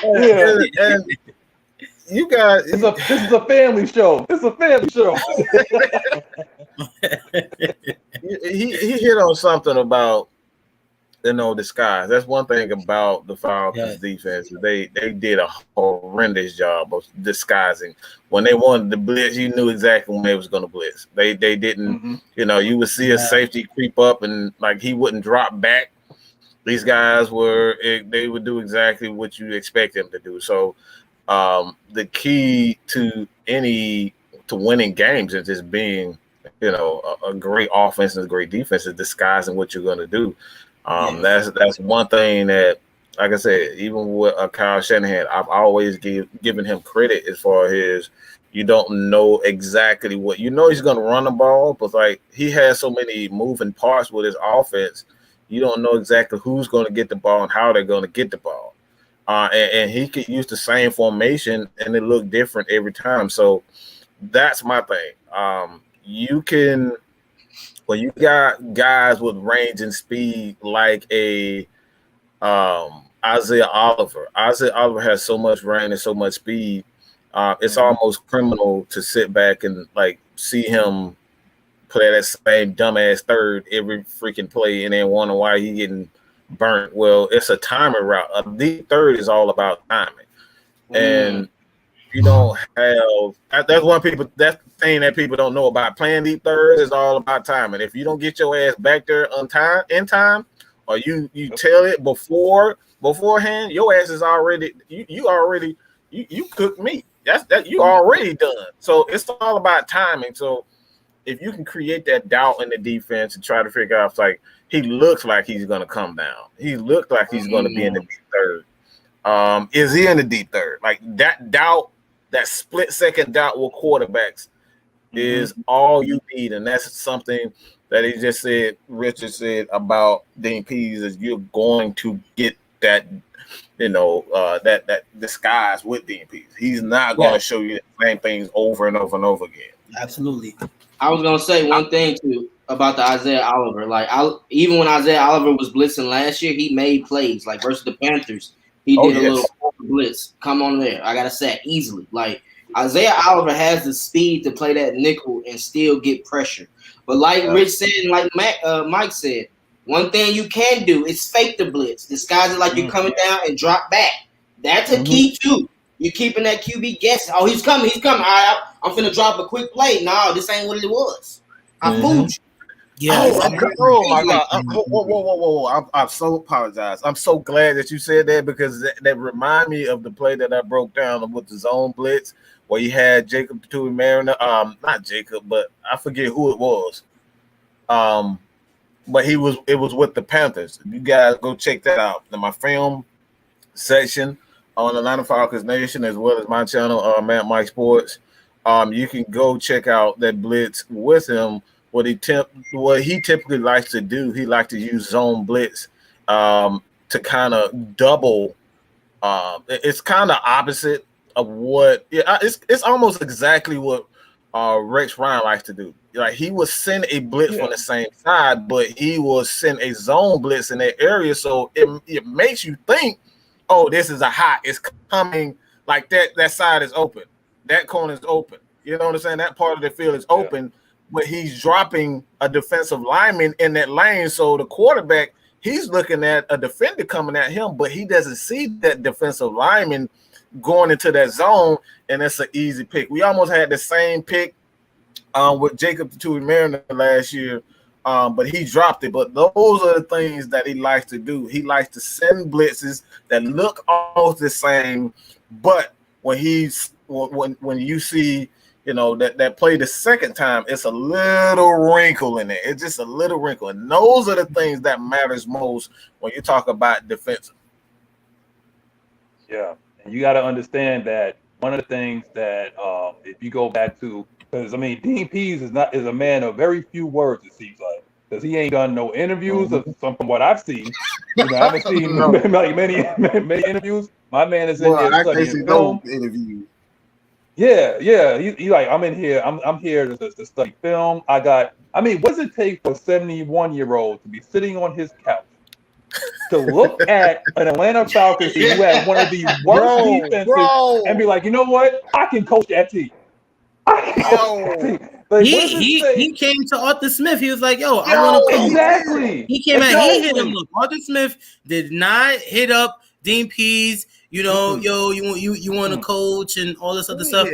And you guys, this is a family show. This is a family show. he hit on something about, you know, disguise. That's one thing about the Falcons defense. They did a horrendous job of disguising. When they wanted to blitz, you knew exactly when they was going to blitz. They didn't, you know, you would see a safety creep up and like he wouldn't drop back. These guys they would do exactly what you expect them to do. So the key to winning games is just being a great offense and a great defense is disguising what you're going to do. That's one thing that, like I said, even with Kyle Shanahan, I've always given him credit as far as you don't know exactly what he's going to run the ball, but like he has so many moving parts with his offense, you don't know exactly who's going to get the ball and how they're going to get the ball. And he could use the same formation and it look different every time. So that's my thing. You can, when you got guys with range and speed like a Isaiah Oliver. Isaiah Oliver has so much range and so much speed. It's almost criminal to sit back and like see him play that same dumbass third every freaking play and then wonder why he getting burnt. Well, it's a timing route. A deep third is all about timing, and you don't have. That's the thing that people don't know about playing deep thirds is all about timing. If you don't get your ass back there in time, or you tell it beforehand, your ass is already you cooked meat. That's you already done. So it's all about timing. So if you can create that doubt in the defense and try to figure out, like, he looks like he's going to come down. He looked like he's going to be in the deep third. Is he in the deep third? Like that doubt, that split second doubt with quarterbacks is all you need. And that's something that he just said, Richard said about Dean Pease, is you're going to get that, that disguise with Dean Pease. He's not going to show you the same things over and over and over again. Absolutely. I was gonna say one thing too about the Isaiah Oliver. Like, even when Isaiah Oliver was blitzing last year, he made plays. Like versus the Panthers, he did a little blitz. Come on there, I got a sack easily. Like, Isaiah Oliver has the speed to play that nickel and still get pressure. But like Rich said, and like Mike said, one thing you can do is fake the blitz, disguise it like you're coming down and drop back. That's a key too. You're keeping that QB guessing. Oh, he's coming. All right, I'm finna drop a quick play. No, this ain't what it was. I fooled you. Yeah. Oh my God. Whoa. I'm so apologize. I'm so glad that you said that, because that remind me of the play that I broke down with the zone blitz where you had Jacob Tui Mariner. Not Jacob, but I forget who it was. But it was with the Panthers. You guys go check that out in my film section on Atlanta Falcons Nation, as well as my channel, Matt Mike Sports. You can go check out that blitz with him. What he typically likes to do, he likes to use zone blitz to kind of double. It's kind of opposite of what it's almost exactly what Rex Ryan likes to do. Like, he will send a blitz on the same side, but he will send a zone blitz in that area, so it makes you think, oh, this is a hot. It's coming, like that side is open. That corner is open. You know what I'm saying? That part of the field is open, but he's dropping a defensive lineman in that lane. So the quarterback, he's looking at a defender coming at him, but he doesn't see that defensive lineman going into that zone, and it's an easy pick. We almost had the same pick with Jacob Tui Mariner last year, but he dropped it. But those are the things that he likes to do. He likes to send blitzes that look almost the same, but when you see, that play the second time, it's a little wrinkle in it. It's just a little wrinkle, and those are the things that matters most when you talk about defensive. Yeah, and you got to understand that one of the things that if you go back to, because Dean Pease is a man of very few words, it seems like, because he ain't done no interviews from what I've seen. I haven't seen like many interviews. My man is in there studying film. Interviews. Yeah. He like, I'm in here. I'm here to study film. what does it take for a 71-year-old to be sitting on his couch to look at an Atlanta Falcons team who had one of the worst defenses and be like, you know what? I can coach that team. Like, he came to Arthur Smith. He was like, "Yo, I want to coach." Exactly. He came out. He hit him. Look, Arthur Smith did not hit up Dean Pease. You want to coach and all this other stuff.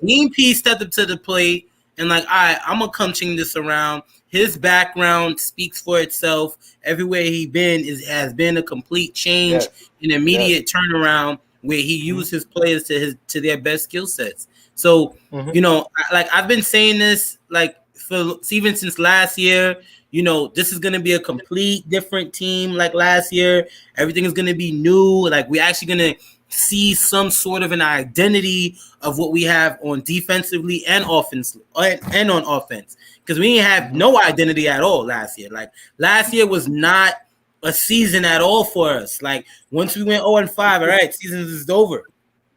Dean Pease stepped up to the plate and like, all right, I'm gonna come change this around. His background speaks for itself. Everywhere he been has been a complete change, an immediate turnaround where he used his players to their best skill sets. So, I've been saying this like even since last year, you know, this is going to be a complete different team like last year. Everything is going to be new. Like, we're actually going to see some sort of an identity of what we have on defensively and offense and on offense, because we didn't have no identity at all last year. Like, last year was not a season at all for us. Like, once we went 0-5, all right, season is over.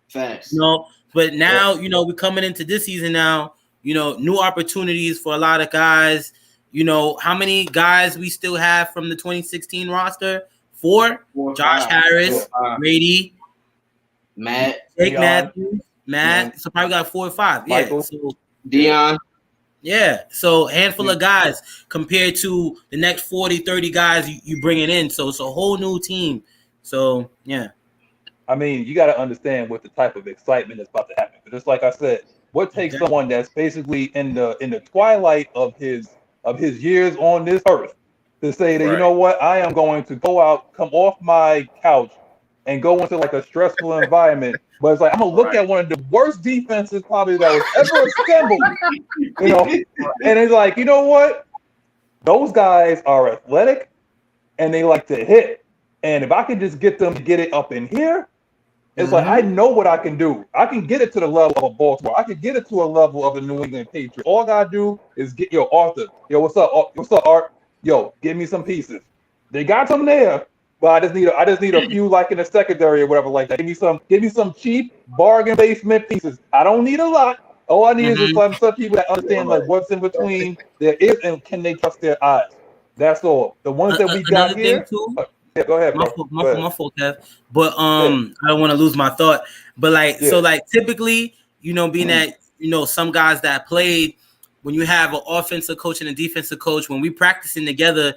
Facts. You know, but now, you know, we're coming into this season now, you know, new opportunities for a lot of guys. You know, how many guys we still have from the 2016 roster? 4. Josh Harris, Brady, Matt, Jake Matthews, Matt. So probably got 4 or 5. Michael. Yeah. So Dion. yeah. So handful of guys compared to the next 40, 30 guys you bringing in. So it's a whole new team. So yeah. I mean, you got to understand what the type of excitement is about to happen. Just like I said, what takes someone that's basically in the twilight of his years on this earth to say that, you know what, I am going to go out, come off my couch, and go into like a stressful environment. But it's like, I'm gonna look at one of the worst defenses probably that was ever assembled, you know. And it's like, you know what? Those guys are athletic and they like to hit. And if I can just get them to get it up in here, it's like, I know what I can do. I can get it to the level of a Baltimore. I can get it to a level of the New England Patriots. All I gotta do is get Arthur. Yo, what's up? What's up, Art? Yo, give me some pieces. They got some there. But I just need a few like in the secondary or whatever like that. Give me some cheap bargain basement pieces. I don't need a lot. All I need is some people that understand like what's in between there is and can they trust their eyes. That's all. The ones that we got here. Too, yeah, go ahead, bro. My fault, Kev. But I don't want to lose my thought. But like so like typically, you know, being that, you know, some guys that played, when you have an offensive coach and a defensive coach, when we practicing together,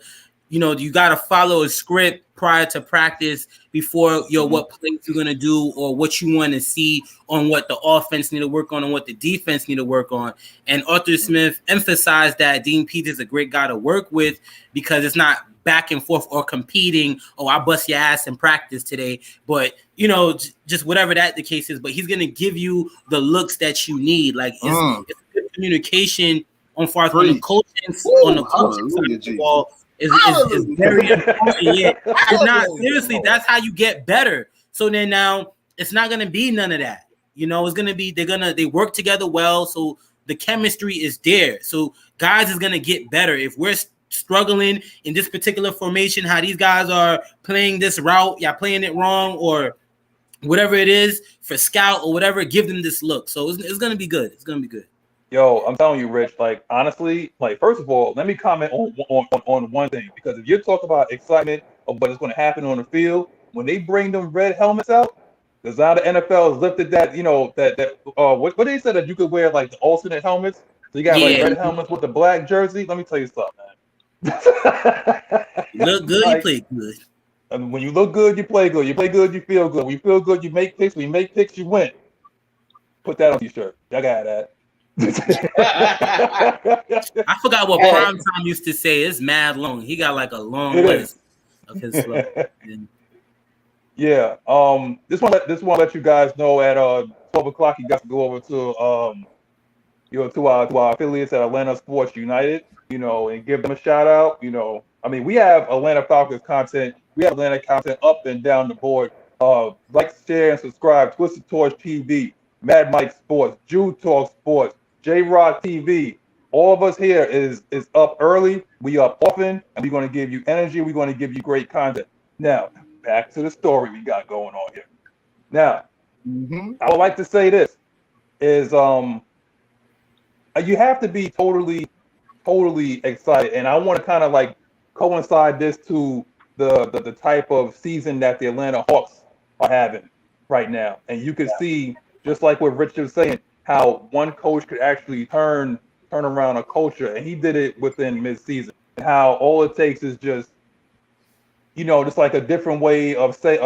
you know, you got to follow a script prior to practice before what plays you're going to do or what you want to see on what the offense need to work on and what the defense need to work on. And Arthur Smith emphasized that Dean Peter's is a great guy to work with because it's not back and forth or competing. Oh, I bust your ass in practice today. But, you know, just whatever that the case is, but he's going to give you the looks that you need. Like it's good communication on far as on the coaching side of the ball. Is very important. Yeah. It's not seriously, that's how you get better. So then now it's not gonna be none of that. You know, it's gonna be they work together well, so the chemistry is there. So guys is gonna get better. If we're struggling in this particular formation, how these guys are playing this route, playing it wrong, or whatever it is for scout or whatever, give them this look. So it's gonna be good. It's gonna be good. Yo, I'm telling you, Rich, like, honestly, like, first of all, let me comment on one thing, because if you're talking about excitement of what is going to happen on the field, when they bring them red helmets out, because now the NFL has lifted that, you know, what they said that you could wear, like, the alternate helmets. So you got, like, red helmets with the black jersey. Let me tell you something, man. Look good, like, you play good. I mean, when you look good, you play good. You play good, you feel good. When you feel good, you make picks. When you make picks, you win. Put that on your shirt. Y'all got that. I forgot what Prime Time used to say. It's mad long. He got like a long list of his flow. Yeah. This one let you guys know at 12 o'clock. You got to go over to to our affiliates at Atlanta Sports United. You know, and give them a shout out. You know, I mean, we have Atlanta Falcons content. We have Atlanta content up and down the board. Like, share, and subscribe. Twisted Torch TV, Mad Mike Sports, Jude Talk Sports, J-Rock TV. All of us here is up early. We up often, and we're going to give you energy. We're going to give you great content. Now, back to the story we got going on here. Now, I would like to say this is you have to be totally excited, and I want to kind of like coincide this to the type of season that the Atlanta Hawks are having right now. And you can see, just like what Rich was saying, how one coach could actually turn around a culture, and he did it within mid-season. How all it takes is just, you know, just like a different way of saying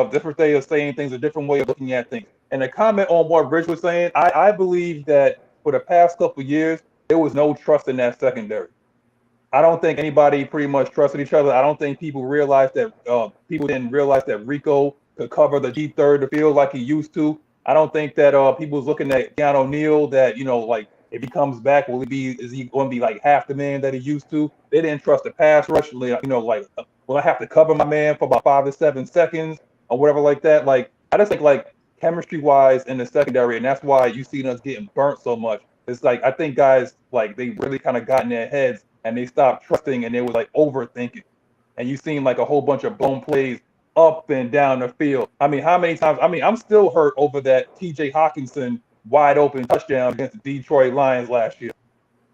things, a different way of looking at things. And to comment on what Rich was saying, I believe that for the past couple of years, there was no trust in that secondary. I don't think anybody pretty much trusted each other. I don't think people realized that people didn't realize that Rico could cover the D third of the field like he used to. I don't think that people was looking at Keanu O'Neal that, you know, like If he comes back, is he going to be like half the man that he used to? They didn't trust the pass rush. Will I have to cover my man for about 5 to 7 seconds or whatever like that? Like, I just think like chemistry-wise in the secondary, and that's why you seen us getting burnt so much. It's like I think guys like they really kind of got in their heads and they stopped trusting and they was like overthinking. And you seen like a whole bunch of blown plays up and down the field. I mean, how many times? I mean, I'm still hurt over that T.J. Hawkinson wide open touchdown against the Detroit Lions last year.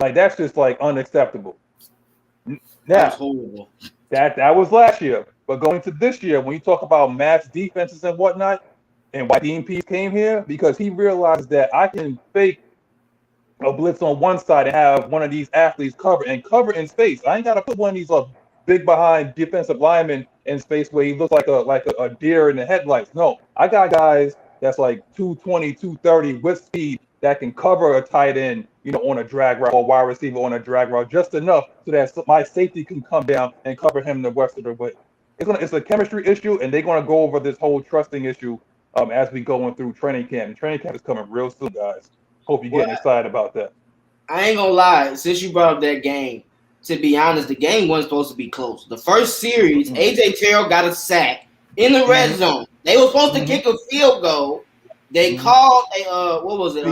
Like that's just like unacceptable. Now, That's horrible. That was last year, but going to this year, when you talk about match defenses and whatnot, and why Dean Pease came here, because he realized that I can fake a blitz on one side and have one of these athletes cover in space. I ain't got to put one of these big behind defensive linemen in space where he looks like a deer in the headlights. No, I got guys that's like 220, 230 with speed that can cover a tight end, on a drag route or wide receiver on a drag route just enough so that my safety can come down and cover him the rest of the way. It's a chemistry issue, and they're going to go over this whole trusting issue as we going through training camp. And training camp is coming real soon, guys. Hope you're getting excited about that. I ain't gonna lie, since you brought up that game, to be honest, the game wasn't supposed to be close. The first series, AJ Terrell got a sack in the red zone. They were supposed to kick a field goal. They called a what was it?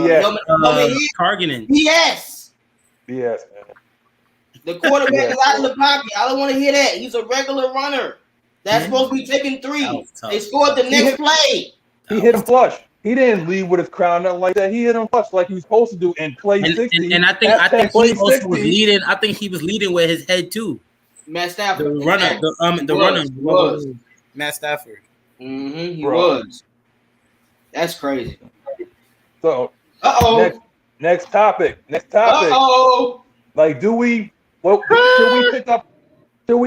Targeting. Yes. Yes. The quarterback is out in the pocket. I don't want to hear that. He's a regular runner. That's supposed to be taking 3. They scored the next play. He hit him flush. He didn't lead with his crown up like that. He hit him flush like he was supposed to do in play 60. And I think he also was leading. I think he was leading with his head too. Matt Stafford. The runner was Matt Stafford. He was. That's crazy. So next topic. Like, should we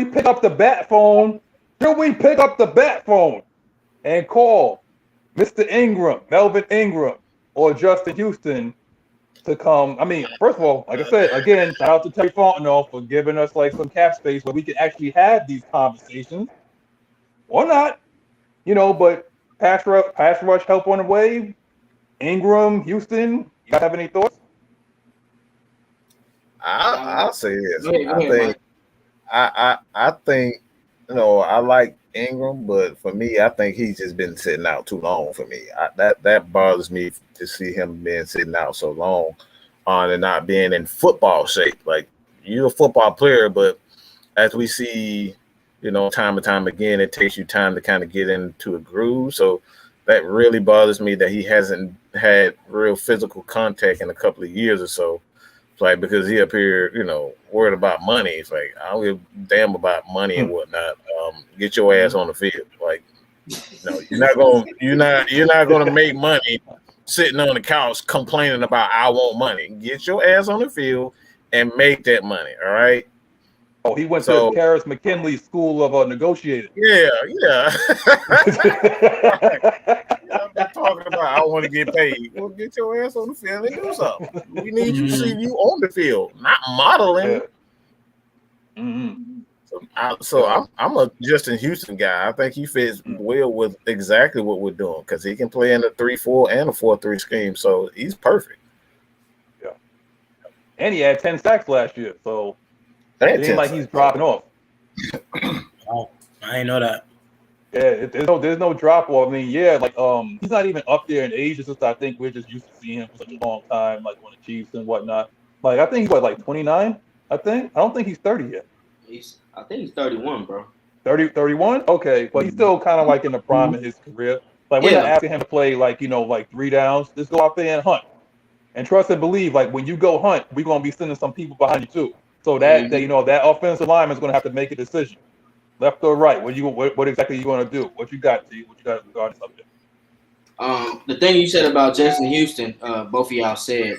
pick up the bat phone? Should we pick up the bat phone and call Mr. Ingram, Melvin Ingram, or Justin Houston to come? I mean, first of all, like I said, again, shout out to Terry Fontenot for giving us like some cap space where we can actually have these conversations, or not, but pass rush help on the way. Ingram, Houston, you guys have any thoughts? I'll say this. I think I like Ingram, but for me, I think he's just been sitting out too long for me. That bothers me to see him being sitting out so long and not being in football shape. Like, you're a football player, but as we see, time and time again, it takes you time to kind of get into a groove. So that really bothers me that he hasn't had real physical contact in a couple of years or so. It's like, because he up here, worried about money. It's like, I don't give a damn about money and whatnot. Get your ass on the field. Like, you're not gonna make money sitting on the couch complaining about I want money. Get your ass on the field and make that money. All right. Oh, he went to Karis McKinley School of Negotiating. Yeah. I'm talking about I want to get paid. Well, get your ass on the field and do something. We need you to see you on the field, not modeling. Yeah. So I'm a Justin Houston guy. I think he fits well with exactly what we're doing because he can play in a 3-4 and a 4-3 scheme. So he's perfect. Yeah. And he had 10 sacks last year. So it ain't like he's dropping off. Oh, I didn't know that. Yeah, there's no drop off. I mean, he's not even up there in age. It's just I think we're just used to seeing him for such a long time, like on the Chiefs and whatnot. Like, I think he's like 29. I don't think he's 30 yet. I think he's 31, bro. 31? Okay, but he's still kind of like in the prime of his career. Like, we're not asking him to play like 3 downs. Just go out there and hunt, and trust and believe. Like, when you go hunt, we're gonna be sending some people behind you too. So that that offensive lineman is going to have to make a decision, left or right. What exactly are you going to do? What you got, T? What you got regarding subject? The thing you said about Justin Houston, both of y'all said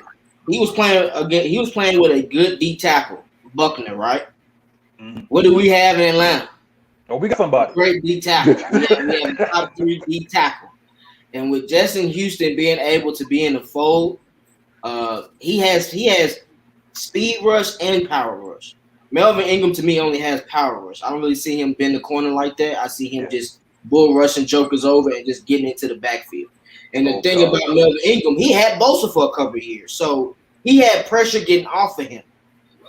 he was playing with a good D tackle, Buckner, right? Mm-hmm. What do we have in Atlanta? Oh, we got somebody. Great D tackle. we have a top 3 D tackle, and with Justin Houston being able to be in the fold, he has speed rush and power rush. Melvin Ingram to me only has power rush. I don't really see him bend the corner like that. I see him just bull rushing jokers over and just getting into the backfield. And the thing about Melvin Ingram, he had Bosa for a couple of years. So he had pressure getting off of him.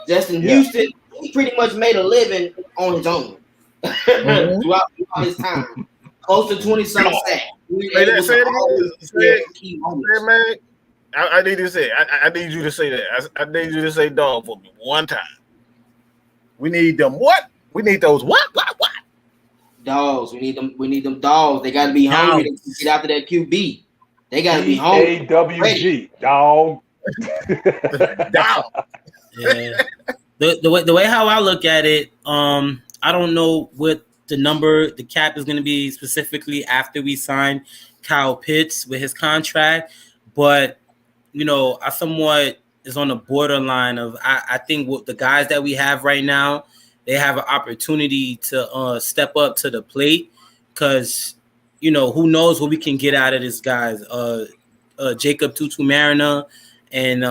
Justin Houston, he pretty much made a living on his own throughout his time. Close to 20-something sacks. Say that. Say it, man. I need to say. I need you to say that. I need you to say dog for me one time. We need them what? We need those what? Dogs. We need them dogs. They got to be hungry to get after that QB. They got to be hungry. AWG, dog. Dog. Yeah. The way how I look at it, I don't know what the cap is going to be specifically after we sign Kyle Pitts with his contract, but I somewhat is on the borderline of I think what the guys that we have right now, they have an opportunity to step up to the plate because who knows what we can get out of this guys. Jacob Tutu-Mariner and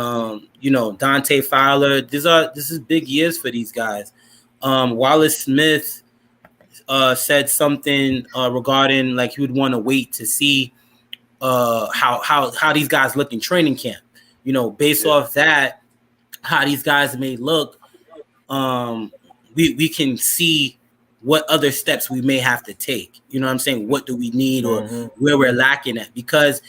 Dante Fowler. This is big years for these guys. Wallace Smith said something regarding like he would want to wait to see how these guys look in training camp. Based off that, how these guys may look, we can see what other steps we may have to take. You know what I'm saying? What do we need or where we're lacking at? Because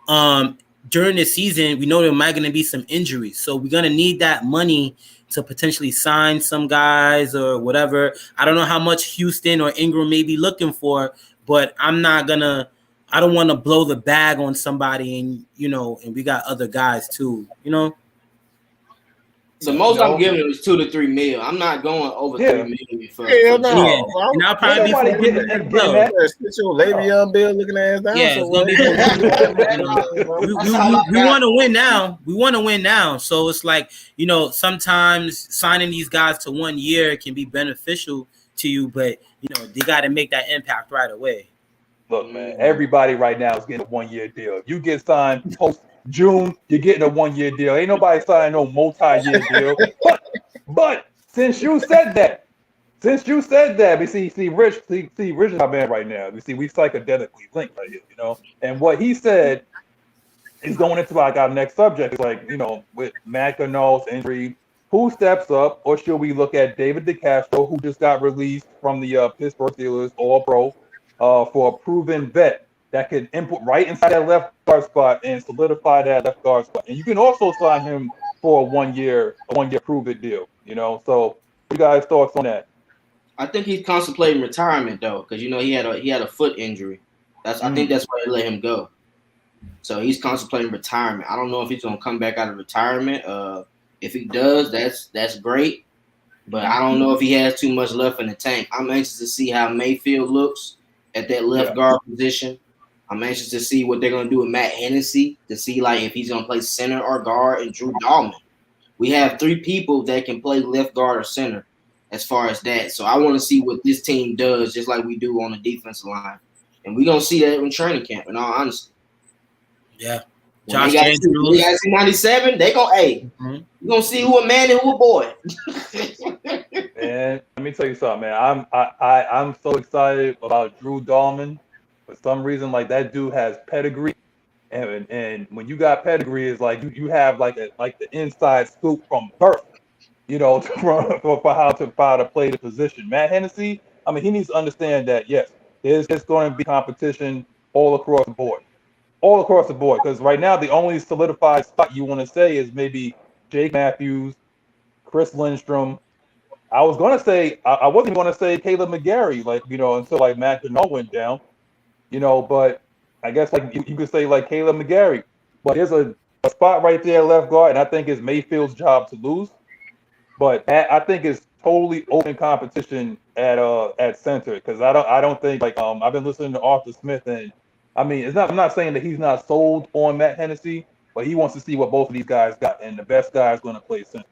during the season, we know there might going to be some injuries. So we're going to need that money to potentially sign some guys or whatever. I don't know how much Houston or Ingram may be looking for, but I don't want to blow the bag on somebody and we got other guys too, The most I'm giving him is $2 to $3 million. I'm not going over $3 million for hell no. Yeah. And I'll probably be Le'Veon Bell looking ass down. Yeah, it's gonna be we want to win now. We want to win now. So it's like, sometimes signing these guys to 1 year can be beneficial to you, but they got to make that impact right away. Look, man, everybody right now is getting a 1 year deal. If you get signed post June, you're getting a 1 year deal. Ain't nobody signing no multi-year deal. But since you said that, we see Rich is our man right now. We psychedelically linked right here, And what he said is going into like our next subject. It's like, with Matt Gano's injury, who steps up, or should we look at David DeCastro, who just got released from the Pittsburgh Steelers All-Pro for a proven vet that can input right inside that left guard spot and solidify that left guard spot. And you can also sign him for a 1 year prove-it deal, So what you guys' thoughts on that? I think he's contemplating retirement though, because he had a foot injury. I think that's why they let him go. So he's contemplating retirement. I don't know if he's gonna come back out of retirement. If he does, that's great. But I don't know if he has too much left in the tank. I'm anxious to see how Mayfield looks at that left guard position. I'm anxious to see what they're going to do with Matt Hennessy, to see like if he's going to play center or guard, and Drew Dahlman. We have three people that can play left guard or center as far as that. So I want to see what this team does, just like we do on the defensive line. And we're going to see that in training camp, in all honesty. Yeah. Josh Andrews. We got 97, they going you're going to see who a man and who a boy. Man, let me tell you something, man. I'm so excited about Drew Dahlman. For some reason, like that dude has pedigree, and when you got pedigree, it's like you have like the inside scoop from birth, for how to play the position. Matt Hennessy, he needs to understand that yes, there's going to be competition all across the board. Because right now the only solidified spot you want to say is maybe Jake Matthews, Chris Lindstrom. I was gonna say I wasn't going to say Caleb McGarry, until like Matt Gano went down. But I guess like you could say like Caleb McGarry, but there's a spot right there left guard, and I think it's Mayfield's job to lose. But I think it's totally open competition at center, because I don't think like I've been listening to Arthur Smith, and I'm not saying that he's not sold on Matt Hennessy, but he wants to see what both of these guys got, and the best guy is going to play center.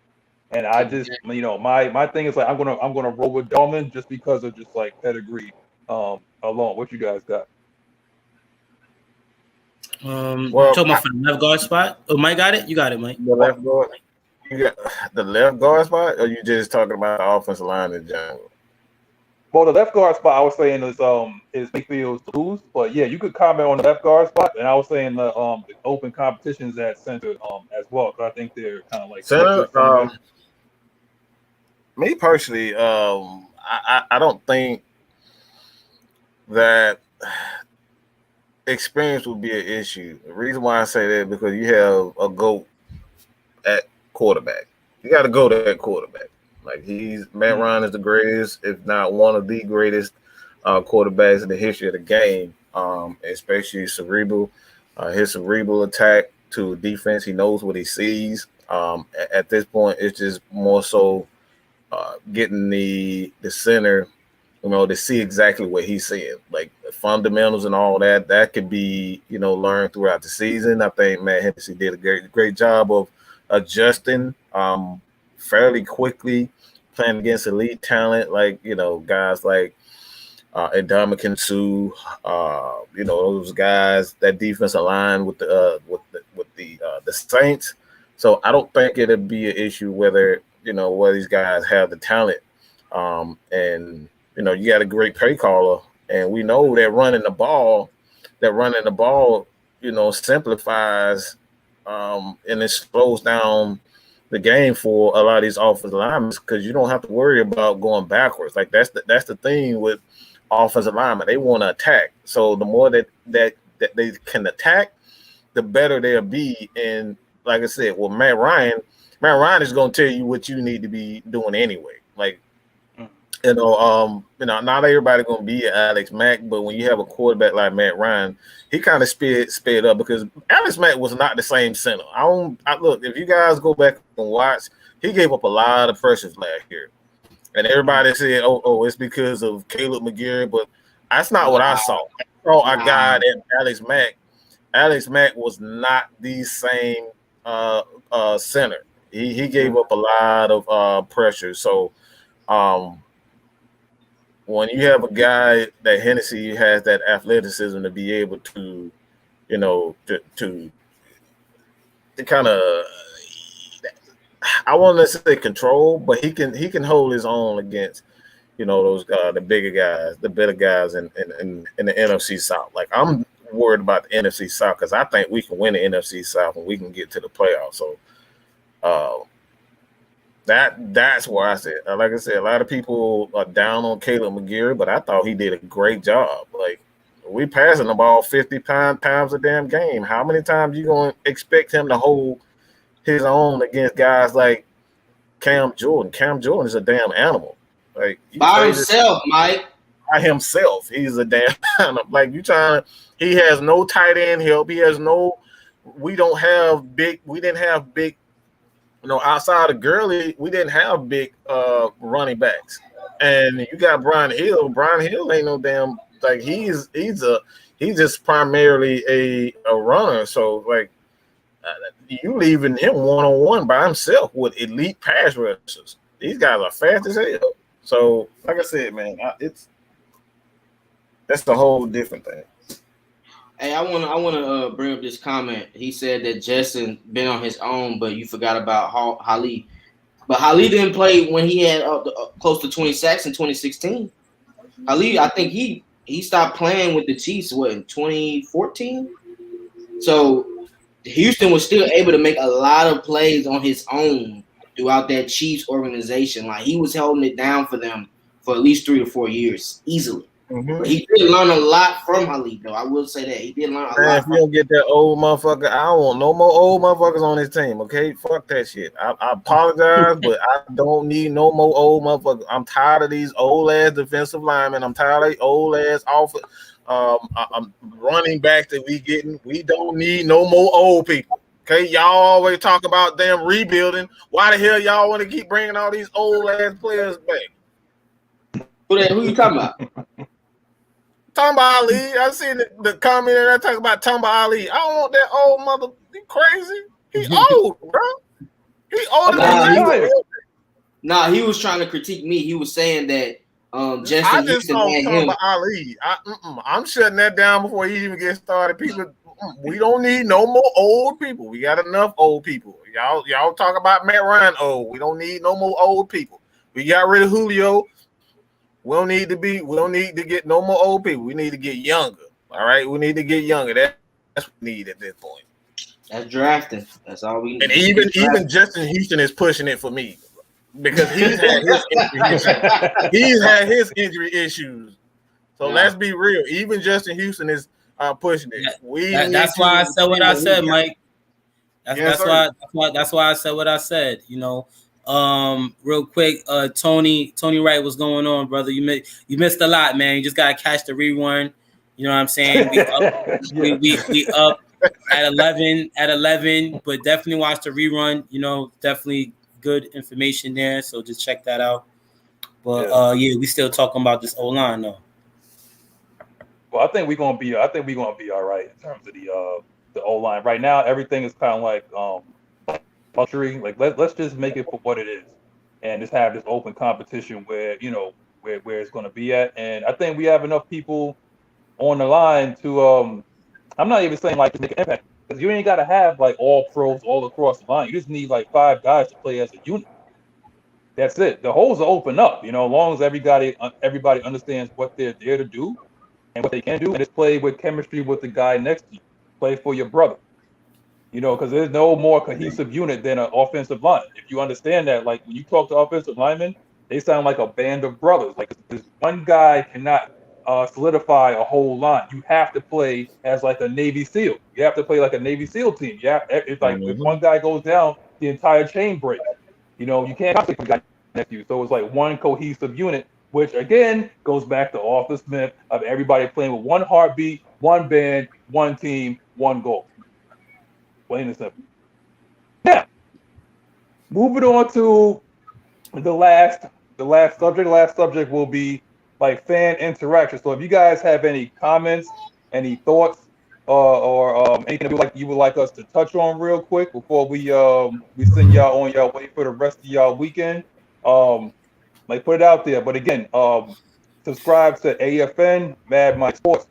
And I just my thing is like I'm gonna roll with Dahlman just because of just like pedigree alone. What you guys got? Talking about for the left guard spot. Oh, Mike got it. You got it, Mike. The left guard. You got the left guard spot, or you just talking about the offensive line in general? Well, the left guard spot I was saying is Mayfield's to lose, but yeah, you could comment on the left guard spot, and I was saying the open competitions at center as well, because I think they're kind of like Center, centers. me personally, I don't think that experience would be an issue. The reason why I say that is because you have a GOAT at quarterback. You got to go to that quarterback. Like Matt Ryan is the greatest, if not one of the greatest quarterbacks in the history of the game, especially cerebral. His cerebral attack to defense, he knows what he sees. At this point, it's just more so getting the center, to see exactly what he's seeing, like the fundamentals and all that. That could be, learned throughout the season. I think Matt Hennessy did a great job of adjusting fairly quickly, playing against elite talent, like guys like Ndamukong Suh, those guys. That defense aligned with the Saints. So I don't think it'd be an issue whether these guys have the talent, and you got a great play caller, and we know that running the ball, simplifies and it slows down the game for a lot of these offensive linemen, because you don't have to worry about going backwards. Like that's the thing with offensive linemen. They want to attack. So the more that they can attack, the better they'll be. And like I said, well, Matt Ryan is going to tell you what you need to be doing anyway. Like, not everybody going to be Alex Mack, but when you have a quarterback like Matt Ryan, he kind of sped up, because Alex Mack was not the same center. Look, if you guys go back and watch, he gave up a lot of pressures last year, and everybody said, "Oh, it's because of Caleb McGarry," but that's not what I saw. I saw a guy that Alex Mack. Alex Mack was not the same center. He gave up a lot of pressure. So, when you have a guy that Hennessy has that athleticism to be able to, to kind of, I won't necessarily control, but he can hold his own against, those the bigger guys, the better guys in the NFC South. Like, I'm worried about the NFC South because I think we can win the NFC South and we can get to the playoffs. So, that's where I said, like I said, a lot of people are down on Caleb McGarry, but I thought he did a great job. Like, we passing the ball 50 times a damn game. How many times you going to expect him to hold his own against guys like Cam Jordan? Cam Jordan is a damn animal. Like, by himself, Mike. By himself, he's a damn animal. Like, he has no tight end help. We didn't have big. Outside of Gurley, we didn't have big running backs, and you got Brian Hill. Brian Hill ain't no damn, like, he's just primarily a runner. So, like, you leaving him one-on-one by himself with elite pass rushers. These guys are fast as hell. So, like I said, man, that's the whole different thing. Hey, I wanna bring up this comment. He said that Justin been on his own, but you forgot about Hali. But Hali didn't play when he had close to 20 sacks in 2016. Hali, I think he stopped playing with the Chiefs in 2014. So Houston was still able to make a lot of plays on his own throughout that Chiefs organization. Like, he was holding it down for them for at least 3 or 4 years easily. Mm-hmm. But he did learn a lot from Ali, though. I will say that he did learn a lot. If you don't get that old motherfucker, I don't want no more old motherfuckers on this team. Okay, fuck that shit. I apologize, but I don't need no more old motherfuckers. I'm tired of these old ass defensive linemen. I'm tired of these old ass I'm running back that we getting. We don't need no more old people. Okay, y'all always talk about damn rebuilding. Why the hell y'all want to keep bringing all these old ass players back? Who you talking about? Talking about Ali. I seen the comment there talking about Ali. I don't want that old mother. You crazy? He old, bro. He older than he was trying to critique me. He was saying that Justin I just don't talk about Ali. I'm shutting that down before he even gets started. People, we don't need no more old people. We got enough old people. Y'all talk about Matt Ryan old. We don't need no more old people. We got rid of Julio. We don't need to get no more old people. We need to get younger. All right, we need to get younger. That's what we need at this point. That's drafting. That's all we need. And even Justin Houston is pushing it for me because he's had his injury issues. So let's be real. Even Justin Houston is pushing it. That's why I said what I said, Mike. That's why I said what I said. You know, real quick, Tony Wright, what's going on, brother? You missed a lot, man. You just gotta catch the rerun. You know what I'm saying? We up at 11, but definitely watch the rerun. You know, definitely good information there. So just check that out. But we still talking about this O-line though. Well, I think we're gonna be all right in terms of the O-line. Right now, everything is kind of like luxury. Like let's just make it for what it is, and just have this open competition where where it's gonna be at. And I think we have enough people on the line to I'm not even saying like to make an impact, because you ain't gotta have like all pros all across the line. You just need like 5 guys to play as a unit. That's it. The holes are open up, as long as everybody understands what they're there to do and what they can do, and just play with chemistry with the guy next to you. Play for your brother. Because there's no more cohesive unit than an offensive line. If you understand that, like when you talk to offensive linemen, they sound like a band of brothers. Like this one guy cannot solidify a whole line. You have to play as like a Navy SEAL. You have to play like a Navy SEAL team. Yeah, it's like if one guy goes down, the entire chain breaks. You can't constantly put a guy next to you. So it's like one cohesive unit, which again goes back to Arthur Smith of everybody playing with one heartbeat, one band, one team, one goal. Plain and simple. Now, moving on to the last subject. The last subject will be like fan interaction. So if you guys have any comments, any thoughts, or anything you would like us to touch on real quick before we send y'all on y'all way for the rest of y'all weekend, put it out there. But again, subscribe to AFN, Mad Mike Sports,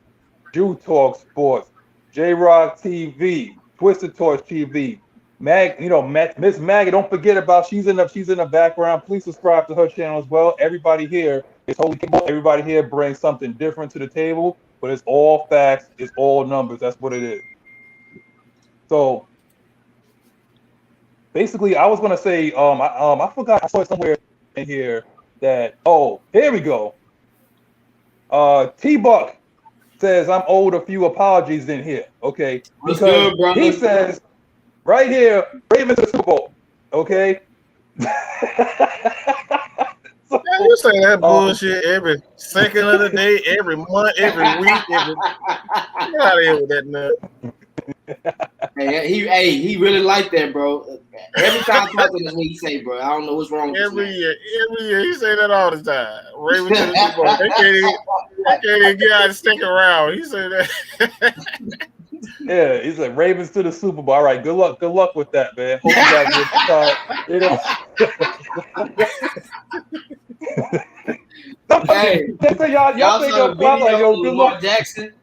Jew Talk Sports, J Rock TV, Twisted Torch TV, Miss Maggie. Don't forget about she's in the background. Please subscribe to her channel as well. Everybody here is totally capable. Everybody here brings something different to the table, but it's all facts. It's all numbers. That's what it is. So basically, I was gonna say, I forgot. I saw it somewhere in here that here we go. T-Buck says I'm owed a few apologies in here. Okay, because he says right here, Ravens to the Super Bowl. Okay. So, you say that bullshit every second of the day, every month, every week. Get out of here with that nut. He really like that, bro. Every time I talk to him, that's what he say, bro. I don't know what's wrong with every year, he say that all the time. Ravens to the Super Bowl. They can't even get out and stick around. He say that. Yeah, he's like Ravens to the Super Bowl. All right, good luck with that, man. Hope you guys y'all think good luck, Jackson.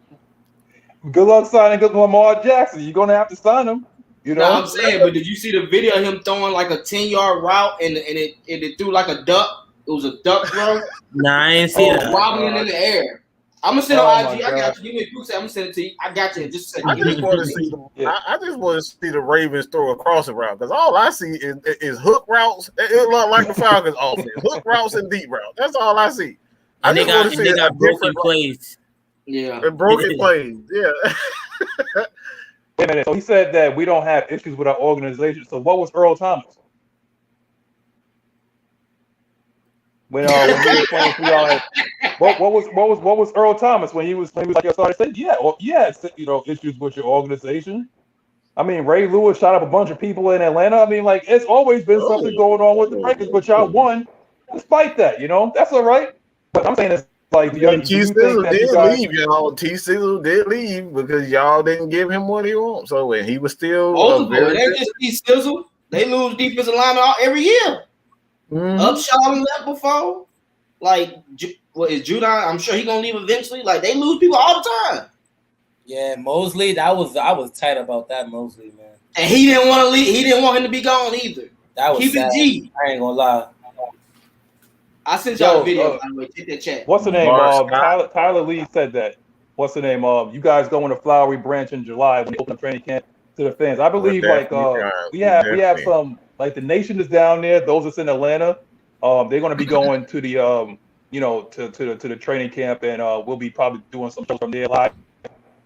Good luck signing Lamar Jackson. You're gonna have to sign him. No, I'm saying, but did you see the video of him throwing like a 10-yard route and it threw like a duck? It was a duck throw. Nah, I ain't see that. Wobbling in the air. I'm gonna send it on IG. I got you. Give me a quick second. I'm gonna send it to you. I got you. Just a second. I just want to see the Ravens throw a crossing route, because all I see is hook routes. It look like the Falcons offense. Hook routes and deep routes. That's all I see. I just want to see a broken plays. Yeah, and broken plays. Yeah. Wait a minute. So he said that we don't have issues with our organization. So what was Earl Thomas? When he was playing for y'all, what was Earl Thomas when he was like your starter? Said issues with your organization. I mean, Ray Lewis shot up a bunch of people in Atlanta. I mean, like it's always been something going on with the Breakers, but y'all won despite that. That's all right. But I'm saying it's like T-Sizzle did leave, y'all. T-Sizzle did leave because y'all didn't give him what he wants. So when he was still they're just T-Sizzle. They lose defensive linemen every year. Mm-hmm. Upshaw left before. Like, what is Judon? I'm sure he's gonna leave eventually. Like, they lose people all the time. Yeah, Mosley. I was tight about that Mosley, man. And he didn't want to leave. He didn't want him to be gone either. That was Keep sad. it G. I ain't gonna lie. I sent y'all a video, by the way. Check that chat. What's the name? Mark Tyler Lee said that. What's the name? You guys going to Flowery Branch in July when they open training camp to the fans. I believe we have some, like, the Nation is down there. Those that's in Atlanta, they're going to be going to the to the training camp, and we'll be probably doing some shows from there live.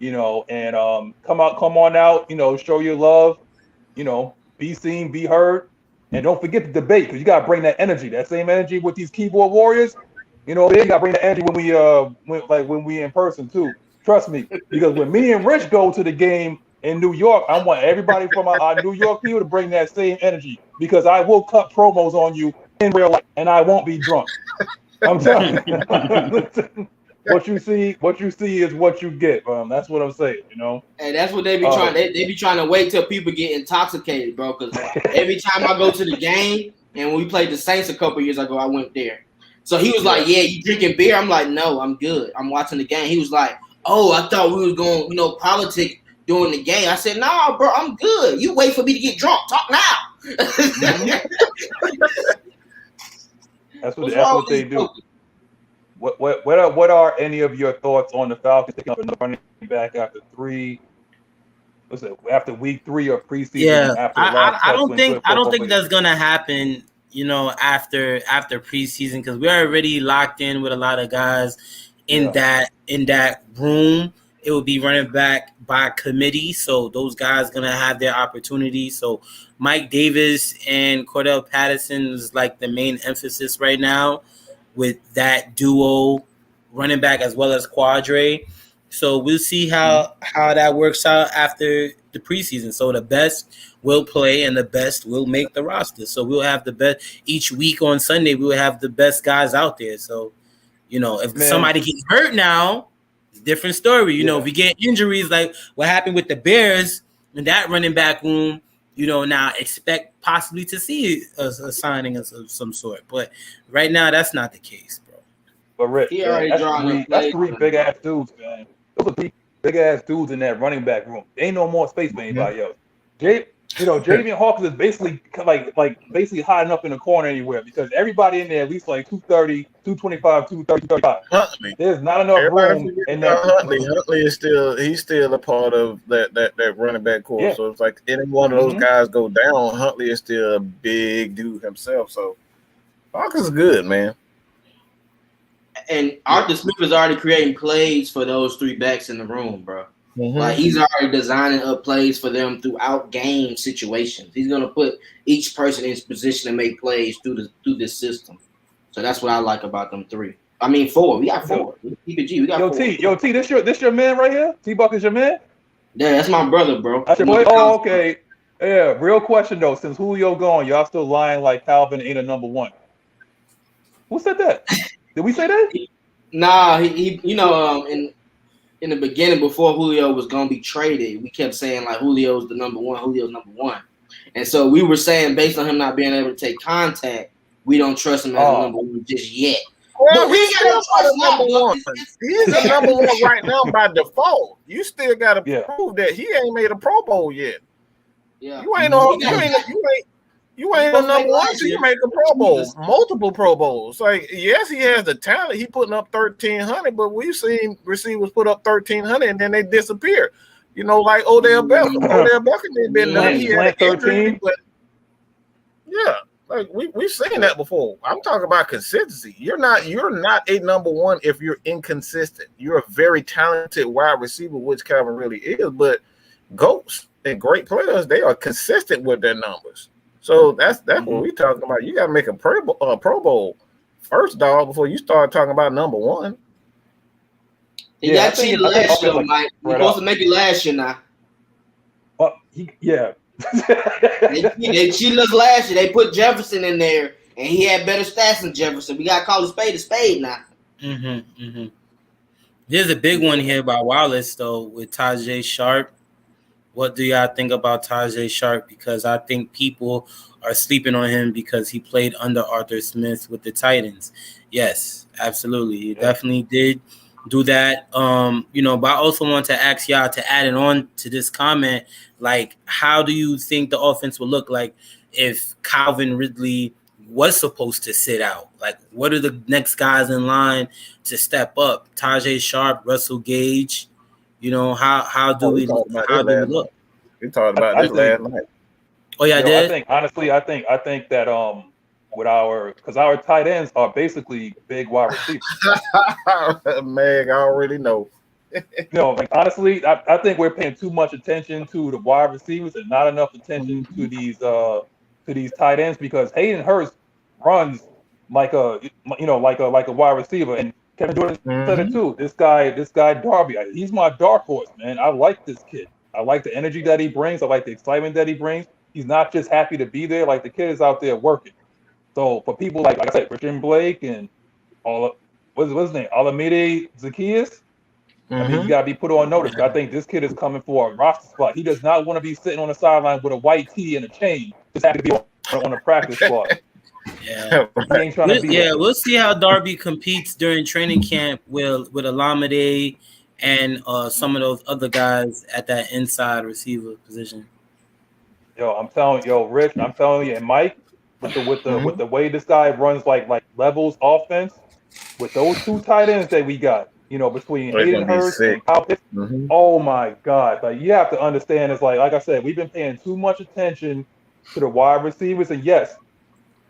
And come on out. Show your love. Be seen, be heard. And don't forget the debate, because you got to bring that energy, that same energy with these keyboard warriors. They got to bring the energy when we in person too. Trust me, because when me and Rich go to the game in New York, I want everybody from our New York people to bring that same energy, because I will cut promos on you in real life, and I won't be drunk. I'm telling you. Listen, what you see is what you get. That's what I'm saying. And that's what they be trying. They be trying to wait till people get intoxicated, bro. Because every time I go to the game, and when we played the Saints a couple years ago, I went there. So he was like, "Yeah, you drinking beer?" I'm like, "No, I'm good. I'm watching the game." He was like, "Oh, I thought we was going, politic during the game." I said, "No, bro, I'm good. You wait for me to get drunk. Talk now." That's what they do. What are any of your thoughts on the Falcons picking up another running back after week 3 of preseason? Yeah, I don't think that's gonna happen. After preseason, because we're already locked in with a lot of guys in that room. It will be running back by committee, so those guys gonna have their opportunity. So Mike Davis and Cordell Patterson is like the main emphasis right now, with that duo running back as well as Quadre. So we'll see how that works out after the preseason. So the best will play and the best will make the roster. So we'll have the best each week on Sunday. We will have the best guys out there. So, if somebody gets hurt now, it's a different story. If we get injuries like what happened with the Bears in that running back room, now expect possibly to see a signing of some sort. But right now, that's not the case, bro. But Rick, that's three big-ass dudes, man. Those are three big-ass dudes in that running back room. There ain't no more space for anybody else. Javian Hawkins is basically basically hiding up in the corner anywhere, because everybody in there at least like 230, 225, 230, 235. Huntley. There's not enough room in that. Huntley is still a part of that running back core. Yeah. So it's like any one of those guys go down, Huntley is still a big dude himself. So Hawkins is good, man. And Arthur Smith is already creating plays for those three backs in the room, bro. Mm-hmm. Like, he's already designing up plays for them throughout game situations. He's gonna put each person in his position to make plays through this system. So that's what I like about them three. I mean, 4. We got 4. Keep it G. We got 4. T. This your man right here. T-Buck is your man. Yeah, that's my brother, bro. That's your boy. Oh, okay. Yeah. Real question though. Since Julio gone, y'all still lying like Calvin ain't a number 1. Who said that? Did we say that? Nah, he in the beginning, before Julio was gonna be traded, we kept saying like Julio's the number 1. Julio's number 1, and so we were saying based on him not being able to take contact, we don't trust him as a number 1 just yet. Well, we got to trust number 1. He's a number 1 right now by default. You still got to prove that he ain't made a Pro Bowl yet. Yeah, you ain't a number 1 till you make a Pro Bowl, multiple Pro Bowls. Like, yes, he has the talent. He putting up 1,300, but we've seen receivers put up 1,300 and then they disappear. Like Odell Beckham. Odell Beckham ain't been nothing. He had 13, but yeah, like we've seen that before. I'm talking about consistency. You're not a number 1 if you're inconsistent. You're a very talented wide receiver, which Calvin really is, but GOATs and great players, they are consistent with their numbers. So that's what we're talking about. You got to make a Pro Bowl first, dog, before you start talking about number 1. He got cheated last year, Mike. You're supposed to make it last year now. They cheated us last year. They put Jefferson in there, and he had better stats than Jefferson. We got to call a spade now. There's a big one here by Wallace, though, with Tajay Sharp. What do y'all think about Tajay Sharp? Because I think people are sleeping on him because he played under Arthur Smith with the Titans. Yes, absolutely. He definitely did do that. But I also want to ask y'all to add it on to this comment. Like, how do you think the offense will look like if Calvin Ridley was supposed to sit out? Like, what are the next guys in line to step up? Tajay Sharp, Russell Gage. You know, how do we look? We talked about this last night. Oh yeah, I did. I think honestly, I think that with because our tight ends are basically big wide receivers. Meg, I already know. Like, honestly, I think we're paying too much attention to the wide receivers and not enough attention to these tight ends, because Hayden Hurst runs like a wide receiver, and Kevin Jordan said it too. This guy Darby, he's my dark horse, man. I like this kid. I like the energy that he brings. I like the excitement that he brings. He's not just happy to be there. Like, the kid is out there working. So for people like I said, Christian Blake and what's his name, Alameda Zacchaeus, I mean, you gotta be put on notice. I think this kid is coming for a roster spot. He does not want to be sitting on the sideline with a white tee and a chain, just happy to be on a practice squad. Yeah, we'll see how Darby competes during training camp with Alameda and some of those other guys at that inside receiver position. Rich, I'm telling you, and Mike, with the way this guy runs like levels offense, with those two tight ends that we got, between Hayden Hurst and Kyle Pitts, oh my God! Like, you have to understand, it's like I said, we've been paying too much attention to the wide receivers, and yes,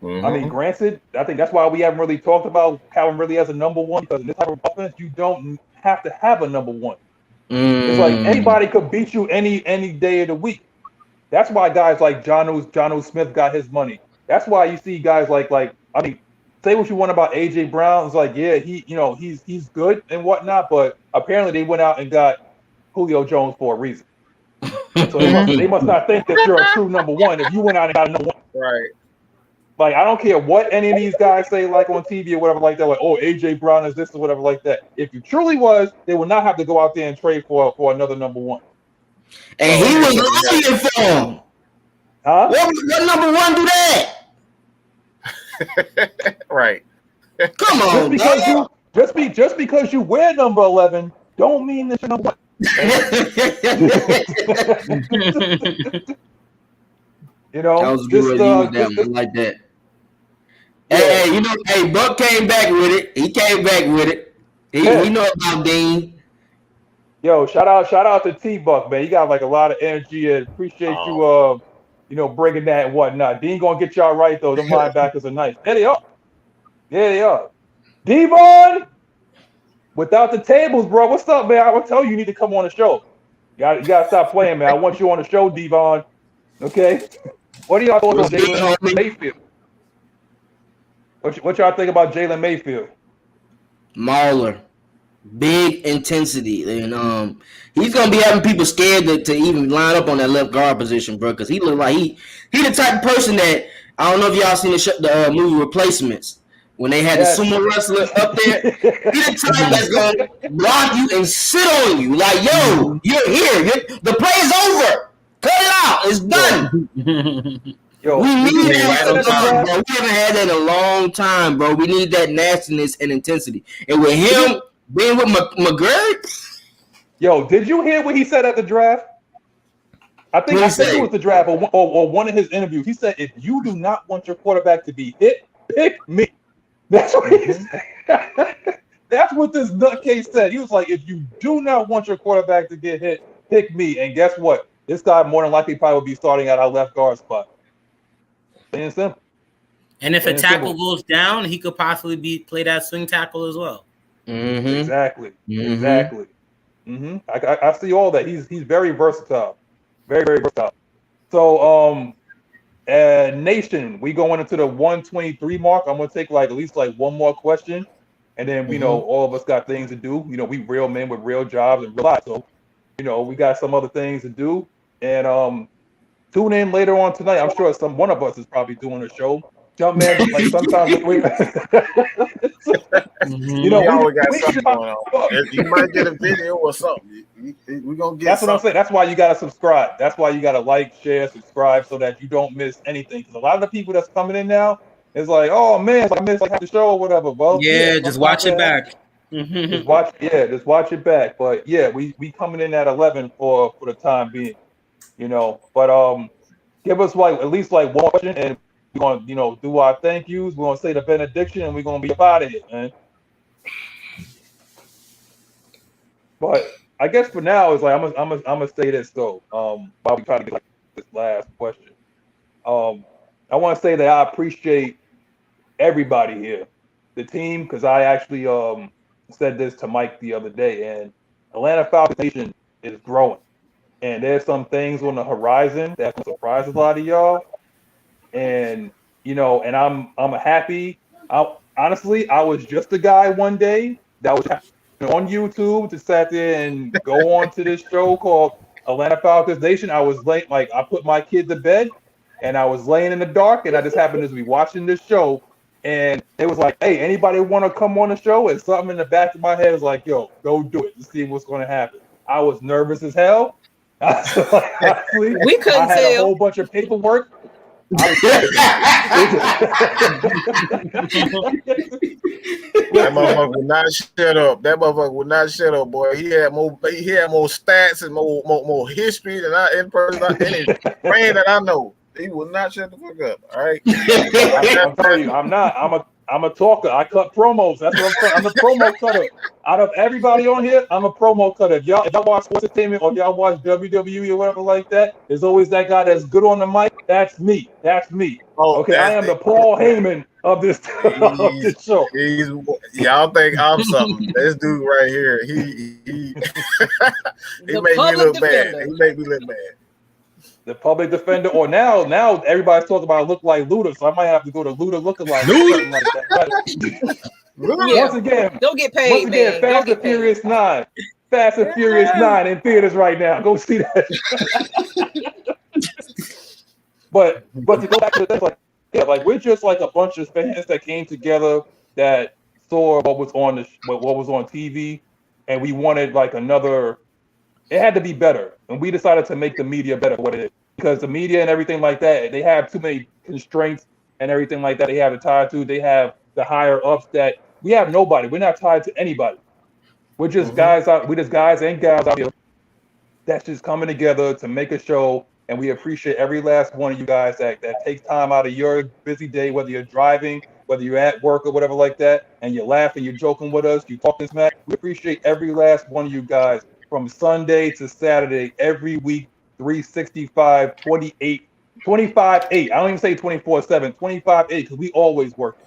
I mean, granted, I think that's why we haven't really talked about Calvin really as a number one, because in this type of offense, you don't have to have a number one. It's like anybody could beat you any day of the week. That's why guys like Jonnu Smith got his money. That's why you see guys like I mean, say what you want about AJ Brown. It's like, yeah, he's good and whatnot, but apparently they went out and got Julio Jones for a reason. So they must not think that you're a true number one if you went out and got a number one. Right. Like, I don't care what any of these guys say, like on TV or whatever like that, like, oh, AJ Brown is this or whatever like that. If you truly was, they would not have to go out there and trade for another number one. And he was lobbying for him. Huh? What number one do that? Right. Come on, just because you wear number 11 don't mean that you're number one. That was good. I like that. Hey, Buck came back with it. He came back with it. He know about Dean. Yo, shout out to T-Buck, man. You got like a lot of energy, and appreciate you bringing that and whatnot. Dean gonna get y'all right though. Them linebackers are nice. There they are. Devon, without the tables, bro. What's up, man? I will tell you need to come on the show. You gotta stop playing, man. I want you on the show, Devon. Okay. What do y'all think about Jalen Mayfield? What y'all think about Jalen Mayfield? Mauler. Big intensity, and he's gonna be having people scared to even line up on that left guard position, bro. Because he look like he the type of person that, I don't know if y'all seen the movie Replacements when they had the sumo wrestler up there. He the type that's gonna block you and sit on you like, yo, you're here. The play's over. Cut it out. It's done. Yo, we need that, bro. We haven't had that in a long time, bro. We need that nastiness and intensity, and with him. Being with McGurk? Yo, did you hear what he said at the draft? I think it was the draft or one of his interviews. He said, if you do not want your quarterback to be hit, pick me. That's what he said. That's what this nutcase said. He was like, if you do not want your quarterback to get hit, pick me. And guess what? This guy more than likely probably will be starting at our left guard spot. Plain and simple. And if a tackle goes down, he could possibly play that swing tackle as well. Exactly. I see all that. He's very versatile, very versatile. So Nation, we going into the 123 mark. I'm gonna take at least one more question, and then we know all of us got things to do. We real men with real jobs and real lives, so we got some other things to do. And tune in later on tonight. I'm sure one of us is probably doing a show. Jump man, sometimes we always got something going on. You might get a video or something. We're gonna get. That's what I'm saying. That's why you gotta subscribe. That's why you gotta like, share, subscribe, so that you don't miss anything. Because a lot of the people that's coming in now is like, oh man, I missed the show or whatever. Well, just watch it back. Just watch it back. But yeah, we coming in at 11 for the time being. But give us at least one question, and We're gonna, do our thank yous. We're gonna say the benediction, and we're gonna be up out of here, man. But I guess for now, it's like I'm gonna say this though. While we try to get this last question, I want to say that I appreciate everybody here, the team, because I actually said this to Mike the other day, and Atlanta Falcons Nation is growing, and there's some things on the horizon that surprise a lot of y'all, and and I'm happy. Honestly, I was just a guy one day that was on YouTube to sat there and go on to this show called Atlanta Falcons Nation. I was late, like I put my kid to bed, and I was laying in the dark, and I just happened to be watching this show, and it was like, hey, anybody want to come on the show? And something in the back of my head was like, yo, go do it to see what's going to happen. I was nervous as hell. Honestly, we couldn't I had tell. a whole bunch of paperwork. That motherfucker would not shut up. That motherfucker would not shut up, boy. He had more stats and more history than any brand that I know. He would not shut the fuck up. All right. I'm telling you, I'm not. I'm a talker. I cut promos. That's what I'm saying. I'm a promo cutter. Out of everybody on here, I'm a promo cutter. If y'all watch sports entertainment or y'all watch WWE or whatever like that, there's always that guy that's good on the mic. That's me. Oh, okay, I am the Paul Heyman of this show. Y'all think I'm something? This dude right here, he made me look bad. He made me look bad. The public defender, or now everybody's talking about look like Luda, so I might have to go to Luda lookalike or something like that. Once again, don't get paid. Fast and Furious 9. Fast and Furious 9 in theaters right now. Go see that. But to go back to this, like we're just like a bunch of fans that came together that saw what was on TV, and we wanted like another. It had to be better, and we decided to make the media better for what it is, because the media and everything like that, they have too many constraints and everything like that. They have to tie to. They have the higher ups that we have nobody. We're not tied to anybody. We're just guys out. We're just guys and gals out here that's just coming together to make a show. And we appreciate every last one of you guys that takes time out of your busy day, whether you're driving, whether you're at work or whatever like that, and you're laughing, you're joking with us, you talking smack. We appreciate every last one of you guys from Sunday to Saturday, every week, 365, 28, 25/8. I don't even say 24/7, 25/8, because we always work.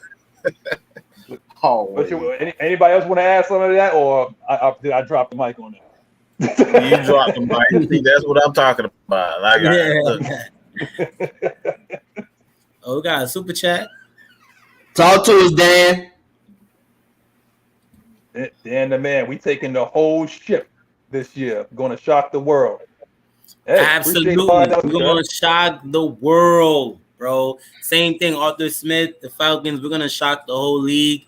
Anybody else want to add something to that, or did I drop the mic on that? You dropped the mic. See, that's what I'm talking about. Oh, we got a super chat. Talk to us, Dan. Dan the man. We taking the whole ship this year. Going to shock the world. Hey, absolutely. We're going to shock the world, bro. Same thing, Arthur Smith, the Falcons. We're going to shock the whole league.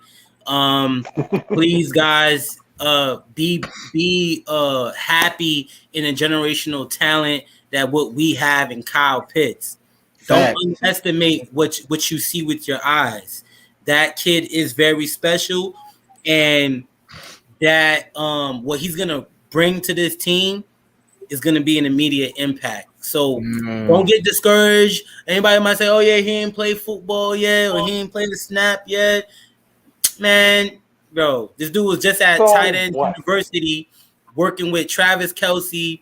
Please, guys. Be happy in a generational talent that what we have in Kyle Pitts. Don't underestimate what you see with your eyes. That kid is very special, and that what he's gonna bring to this team is gonna be an immediate impact. So don't get discouraged. Anybody might say, "Oh yeah, he ain't play football yet, or he ain't play the snap yet." Man, bro, this dude was just at tight end university working with Travis Kelce,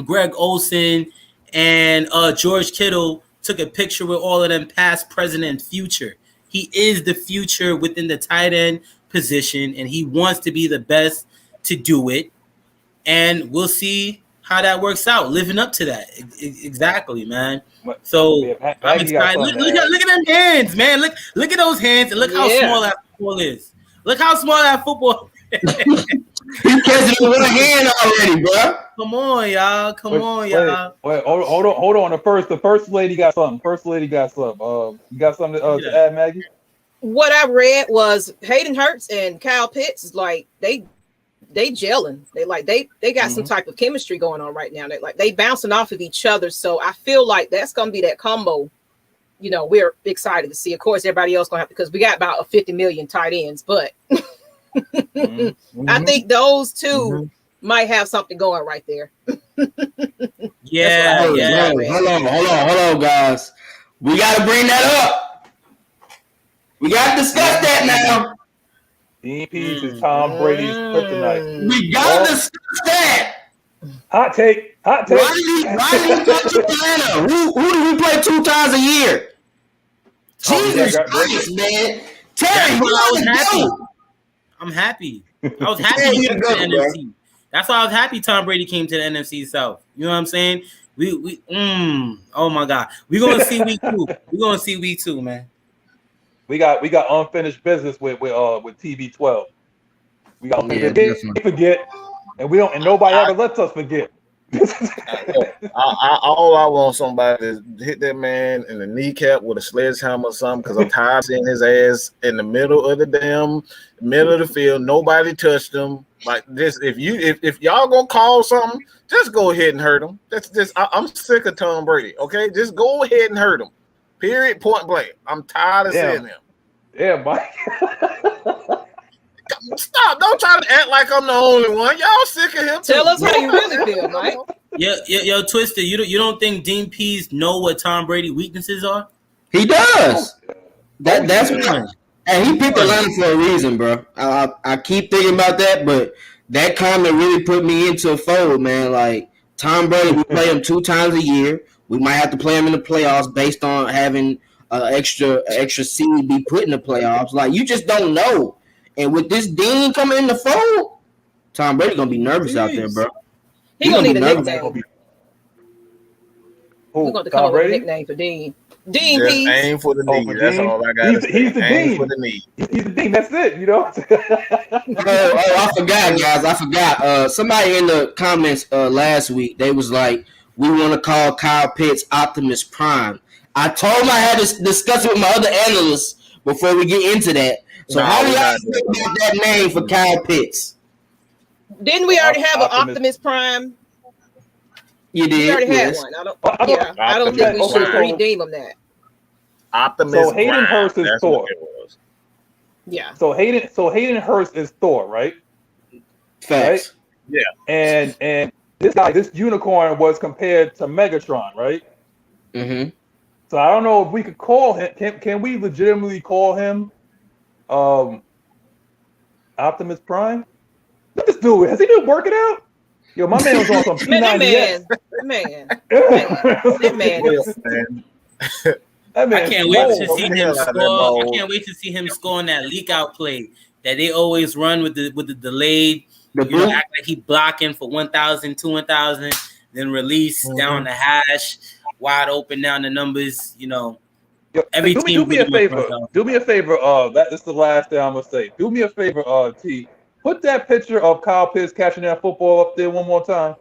Greg Olsen, and George Kittle. Took a picture with all of them, past, present, and future. He is the future within the tight end position, and he wants to be the best to do it. And we'll see how that works out, living up to that. Exactly, man. So I'm excited. Look at them hands, man. Look at those hands, and look how small that football is. Look how small that football is. He catching it with a hand already, bro. Come on, y'all. Wait, hold on. The first lady got something. You got something to add, Maggie? What I read was Hayden Hurst and Kyle Pitts is like they gelling. They got some type of chemistry going on right now. They bouncing off of each other. So I feel like that's gonna be that combo. You know, we're excited to see. Of course, everybody else gonna have, because we got about 50 million tight ends, but I think those two might have something going right there. Hold on, guys. We got to bring that up. We gotta discuss that now. Dean Pease is Tom Brady's kryptonite. We gotta discuss that. Hot take. Why did he go to Atlanta? Who do we play 2 times a year? Jesus Christ, man. Terry, I was happy. I'm happy. I was happy he came to the NFC. That's why I was happy Tom Brady came to the NFC South. You know what I'm saying? Oh my God. We're gonna see week 2. We're gonna see week 2, man. We got unfinished business with TB12. We got forget, and we don't, and nobody ever lets us forget. All I want somebody to hit that man in the kneecap with a sledgehammer or something, because I'm tired of seeing his ass in the middle of the field. Nobody touched him. Like this, if y'all gonna call something, just go ahead and hurt him. I'm sick of Tom Brady. Okay, just go ahead and hurt him. Period. Point blank. I'm tired of seeing him. Yeah, Mike. Stop! Don't try to act like I'm the only one. Y'all sick of him. Tell us how you really feel, Mike. Yo, Twister, you don't think Dean Pease know what Tom Brady weaknesses are? He does. That's one. And he picked Atlanta for a reason, bro. I keep thinking about that, but that comment really put me into a fold, man. Like Tom Brady, we play him 2 times a year. We might have to play him in the playoffs based on having extra seed be put in the playoffs. Like you just don't know. And with this Dean coming in the fold, Tom Brady gonna be nervous out there, bro. He gonna need a nickname. We're going to come up with a nickname for Dean. Dean Pease. Aim for the knee. That's all I got. He's the Dean. For the knee. He's the Dean. That's it. You know. I forgot, guys. I forgot. Somebody in the comments last week, they was like, "We want to call Kyle Pitts Optimus Prime." I told him I had to discuss it with my other analysts before we get into that. So how do y'all think about that name for Kyle Pitts? Didn't we already have an Optimus Prime? You did. We already had one. I don't think we should redeem him that. Optimus. So Hayden Hurst is Thor. Yeah. So Hayden Hurst is Thor, right? Facts. Right? Yeah. And this unicorn was compared to Megatron, right? Mm-hmm. So I don't know if we could call him. Can we legitimately call him Optimus Prime? Look at this dude. Has he been working out? Yo, my man was on some P90X. That man. I can't wait to see him score. I can't wait to see him score on that leak out play that they always run with the delayed. Act like he blocking for 1,000, 1,000, then release down the hash, wide open down the numbers. You know, every team. Do me a favor. Do me a favor. That's the last thing I'm gonna say. Do me a favor, T. Put that picture of Kyle Pitts catching that football up there one more time.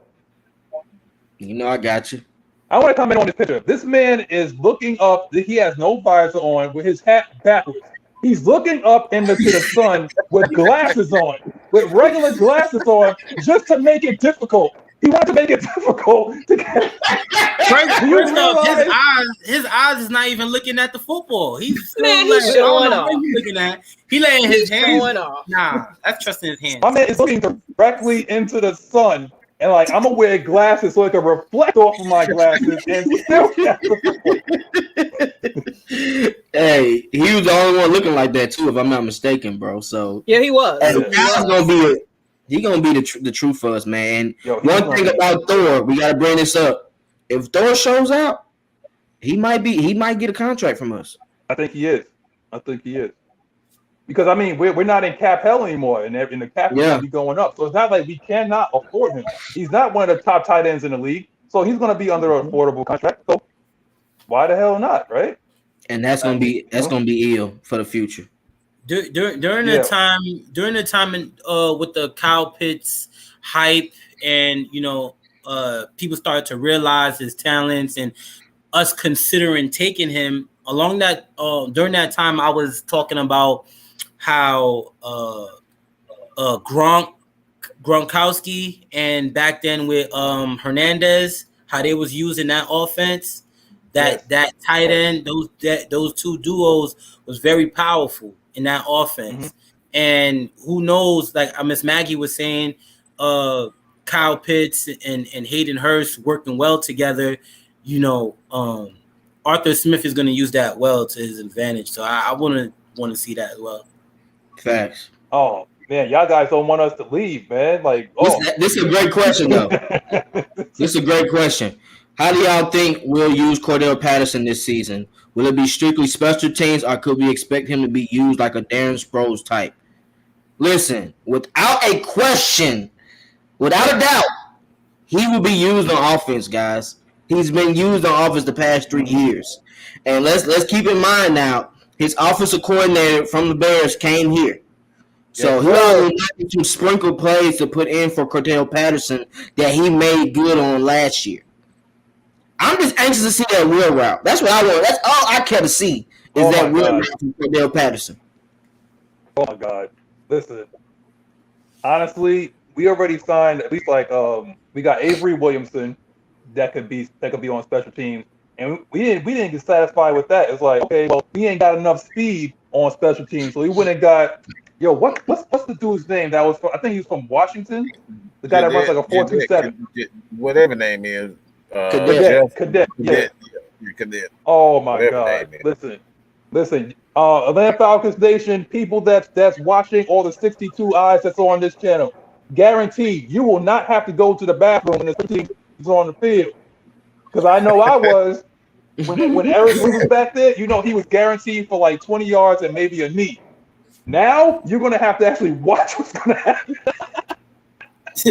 You know I got you. I want to comment on this picture. This man is looking up. He has no visor on with his hat backwards. He's looking up into the sun with glasses on, with regular glasses on, just to make it difficult. He wanted to make it difficult to get. First off, his eyes is not even looking at the football. He's still he's showing off. What he's looking at. He letting his hands. Off. Nah, that's trusting his hands. My man is looking directly into the sun, and like I'm gonna wear glasses so it can reflect off of my glasses and still catch the football. Hey, he was the only one looking like that too, if I'm not mistaken, bro. So yeah, he was. He's gonna be the truth for us, man. One thing about Thor, we gotta bring this up. If Thor shows out, he might get a contract from us. I think he is. Because I mean, we're not in cap hell anymore, and the cap is gonna be going up. So it's not like we cannot afford him. He's not one of the top tight ends in the league, so he's gonna be under an affordable contract. So why the hell not, right? And that's gonna be ill for the future. During the time with the Kyle Pitts hype, and people started to realize his talents, and us considering taking him along that. During that time, I was talking about how Gronkowski and back then with Hernandez, how they was using that offense, that tight end, those two duos was very powerful in that offense. Mm-hmm. And who knows, like Miss Maggie was saying, Kyle Pitts and Hayden Hurst working well together, Arthur Smith is going to use that well to his advantage. So I want to want to see that as well. Facts. Oh man, y'all guys don't want us to leave, man. Like, this is a great question though. This is a great question. How do y'all think we'll use Cordell Patterson this season? Will it be strictly special teams, or could we expect him to be used like a Darren Sproles type? Listen, without a question, without a doubt, he will be used on offense, guys. He's been used on offense the past 3 years. And let's keep in mind now, his offensive coordinator from the Bears came here. So he already got some sprinkle plays to put in for Cordell Patterson that he made good on last year. I'm just anxious to see that wheel route. That's what I want. That's all I care to see is that wheel route from Cordell Patterson. Oh my God! Listen, honestly, we already signed at least we got Avery Williamson that could be on special teams, and we didn't get satisfied with that. It's like, okay, well, we ain't got enough speed on special teams, so we went and got what's the dude's name that was from, I think he was from Washington, the guy that runs like a 4.27, whatever name is. Cadet. Yeah, Cadet. Oh my God! Listen. Atlanta Falcons Nation, people that's watching, all the 62 eyes that's on this channel, guaranteed you will not have to go to the bathroom when the team is on the field. Because I know I was when Eric was back there. You know he was guaranteed for like 20 yards and maybe a knee. Now you're gonna have to actually watch what's gonna happen. I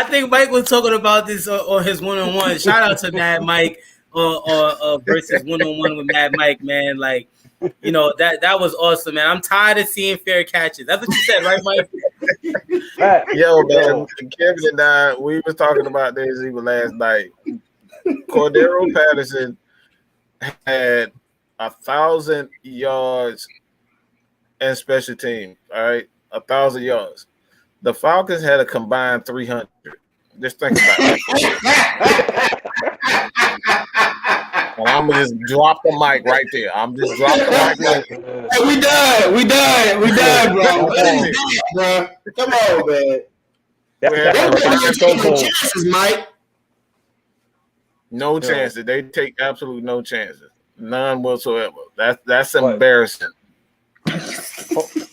think Mike was talking about this on his one-on-one. Shout out to Mad Mike versus one-on-one with Mad Mike, man. Like, that was awesome, man. I'm tired of seeing fair catches. That's what you said, right, Mike? Yo, man, Kevin and I, we was talking about this even last night. Cordell Patterson had 1,000 yards and special team. All right. 1,000 yards. The Falcons had a combined 300. Just think about it. And I'm gonna just drop the mic right there. I'm just dropping the mic right there. Hey, we done, bro. Come on, man. Chances, Mike. No chances. They take absolute no chances. None whatsoever. That's embarrassing.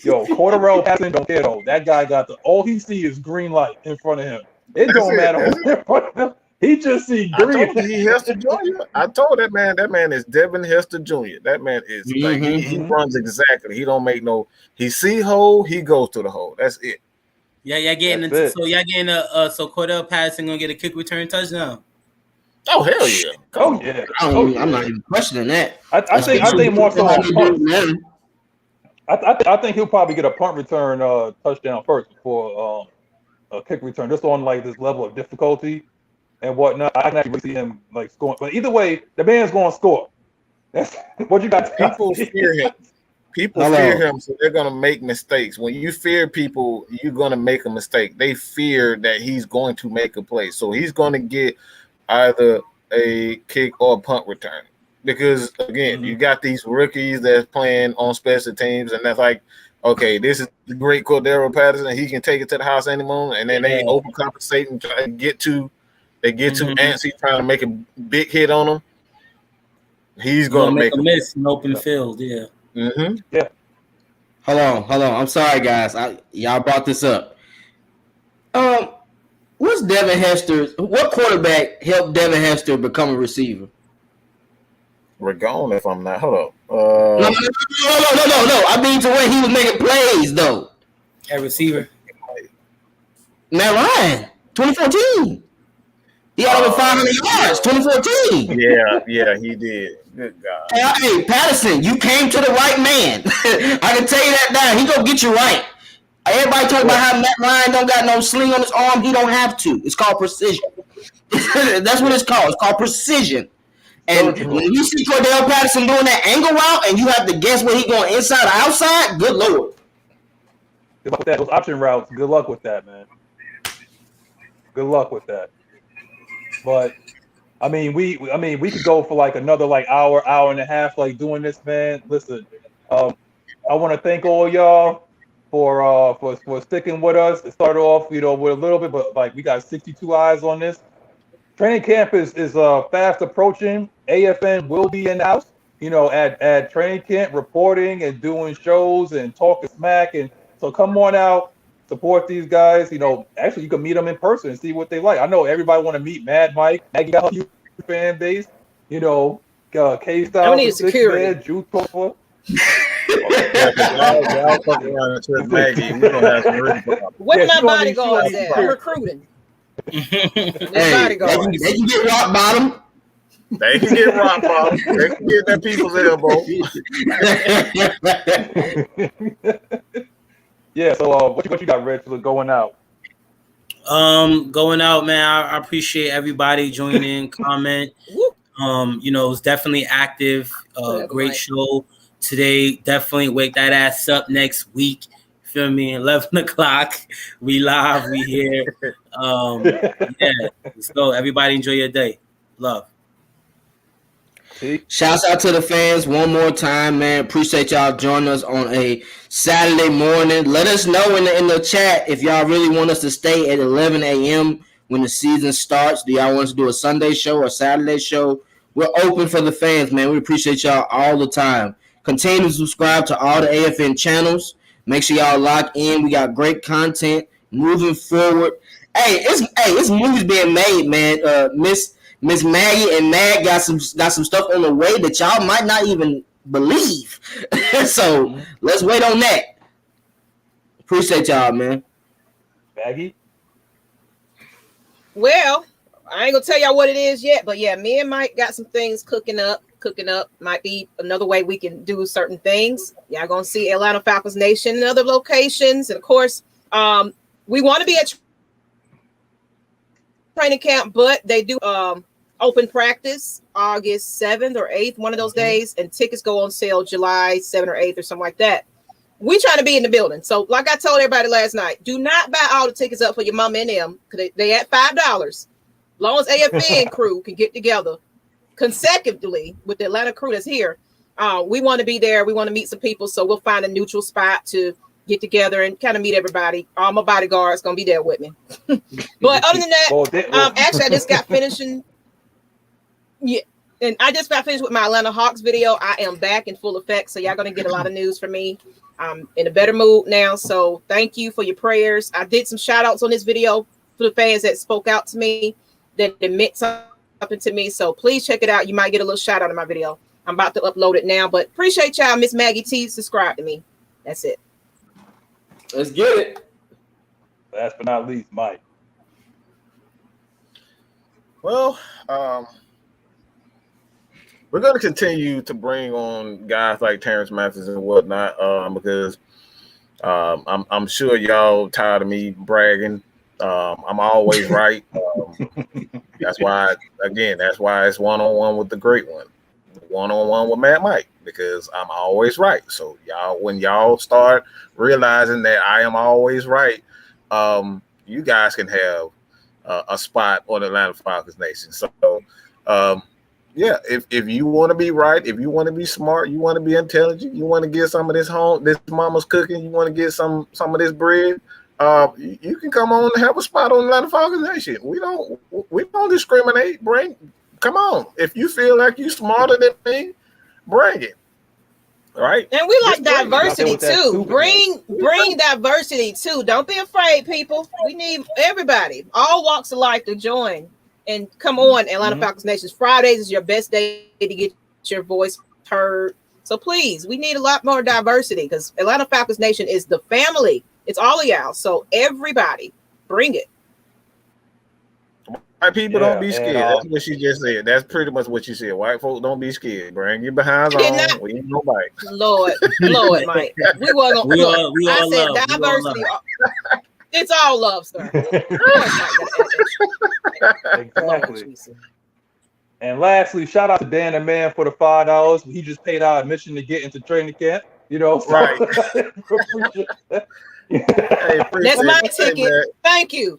Yo, Cordell Patterson don't care though. That guy got all he see is green light in front of him. It don't matter what's in front of him. He just see green. He Hester Jr. I told that man is Devin Hester Jr. That man is like he runs exactly. He don't make no. He see hole, he goes to the hole. That's it. Yeah, y'all getting into, so y'all getting so Cordell Patterson gonna get a kick return touchdown. Oh hell yeah! Oh yeah! I'm not even questioning that. I think more so on punt. I think he'll probably get a punt return touchdown first before a kick return, just on like this level of difficulty and whatnot. I can actually see him like scoring, but either way, the man's going to score. That's what you got. People fear him. People fear him, so they're gonna make mistakes. When you fear people, you're gonna make a mistake. They fear that he's going to make a play, so he's gonna get either a kick or a punt return. Because again, you got these rookies that's playing on special teams, and that's like, okay, this is the great Cordell Patterson. He can take it to the house any moment, and then they overcompensate and try to get too antsy, trying to make a big hit on him. He's gonna make a miss in open field. Yeah. Yeah. Hold on. I'm sorry, guys. Y'all brought this up. What's Devin Hester? What quarterback helped Devin Hester become a receiver? We're gone if I'm not. Hold up. No. I mean to where he was making plays though. At receiver. Matt Ryan, 2014. He had over 500 yards, 2014. Yeah, he did. Good God. Hey, Patterson, you came to the right man. I can tell you that now. He gonna get you right. Everybody talking about how Matt Ryan don't got no sling on his arm. He don't have to. It's called precision. That's what it's called. It's called precision. And when you see Cordell Patterson doing that angle route and you have to guess where he going inside or outside, good Lord. Good luck with that. Those option routes, good luck with that, man. Good luck with that. But I mean, we could go for like another like hour and a half like doing this, man. Listen, I want to thank all y'all for sticking with us. It started off, with a little bit, but like we got 62 eyes on this. Training camp is fast approaching. AFN will be in the house. at training camp, reporting and doing shows and talking smack. And so come on out, support these guys. Actually, you can meet them in person and see what they like. I know everybody want to meet Mad Mike. Maggie got a huge fan base. KSTYLZ. I need security. Juice Puffer. Y'all fucking around with Maggie. We don't have some real problems. Where my bodyguards at? I'm recruiting. Hey, they can get rock bottom. They can get rock bottom. They can get their people's elbow. Yeah. So what you got, Reg, for going out? Going out, man. I appreciate everybody joining in, comment. It's definitely active. Great show today. Definitely wake that ass up next week. Feel me? 11 o'clock. We live. We here. Yeah. Let's go. Everybody enjoy your day. Love. Shouts out to the fans one more time, man. Appreciate y'all joining us on a Saturday morning. Let us know in the chat if y'all really want us to stay at 11 a.m. when the season starts. Do y'all want us to do a Sunday show or Saturday show? We're open for the fans, man. We appreciate y'all all the time. Continue to subscribe to all the AFN channels. Make sure y'all lock in. We got great content moving forward. Hey, it's movies being made, man. Miss Maggie and Mag got some stuff on the way that y'all might not even believe. So let's wait on that. Appreciate y'all, man. Maggie? Well, I ain't gonna tell y'all what it is yet, but yeah, me and Mike got some things cooking up. Might be another way we can do certain things. Y'all gonna see Atlanta Falcons Nation and other locations, and of course, we want to be at training camp, but they do open practice August 7th or 8th, one of those days, and tickets go on sale July 7th or 8th or something like that. We trying to be in the building. So like I told everybody last night, do not buy all the tickets up for your mama and them, because they at $5. Long as AFN crew can get together consecutively with the Atlanta crew that's here, we want to be there. We want to meet some people, so we'll find a neutral spot to get together and kind of meet everybody. All my bodyguards gonna be there with me. But other than that, actually, I just got finishing. Yeah, and I just got finished with my Atlanta Hawks video. I am back in full effect, so y'all gonna get a lot of news from me. I'm in a better mood now, so thank you for your prayers. I did some shout outs on this video for the fans that spoke out to me, that it meant something to me. So please check it out. You might get a little shout out in my video. I'm about to upload it now, but appreciate y'all. Miss Maggie T, subscribe to me. That's it. Let's get it. Last but not least, Mike. Well, we're going to continue to bring on guys like Terrence Mathis and whatnot, because I'm sure y'all tired of me bragging. I'm always right. That's why it's one-on-one with the great one, one-on-one with Mad Mike, because I'm always right. So when y'all start realizing that I am always right, you guys can have a spot on Atlanta Falcons Nation. So, yeah, if you want to be right, if you want to be smart, you want to be intelligent, you want to get some of this mama's cooking, you want to get some of this bread, you can come on and have a spot on Atlanta Falcons Nation. We don't discriminate. Come on. If you feel like you smarter than me, bring it. All right. And we like diversity too. Bring diversity too. Don't be afraid, people. We need everybody, all walks of life, to join and come on Atlanta Falcons Nation. Fridays is your best day to get your voice heard. So please, we need a lot more diversity, because Atlanta Falcons Nation is the family. It's all of y'all. So everybody, bring it. White people don't be scared. That's what she just said. That's pretty much what she said. White folks don't be scared. Bring your behinds on. We ain't nobody. Lord, Mike. We wasn't gonna. I said diversity. It's all love, sir. Exactly. And lastly, shout out to Dan the Man for the $5. He just paid our admission to get into training camp. Right. Hey, that's my ticket. Thank you.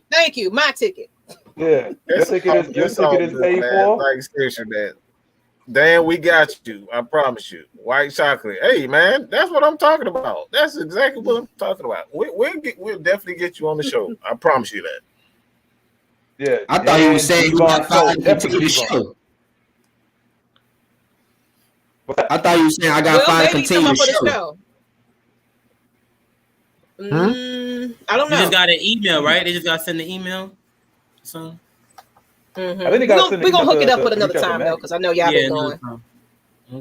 My ticket. Yeah, your ticket is paid for. Like station, man. Dan, we got you. I promise you. White chocolate. Hey, man, that's what I'm talking about. That's exactly what I'm talking about. We'll definitely get you on the show. I promise you that. Yeah, I thought you were saying you got $5 to the show. I thought you were saying I got Well, five maybe you come continue up for the show. show. I don't know. You just got an email, right? They just got to send the email. So. Mm-hmm. I think they got We're gonna hook it up with another time though, because I know y'all been going.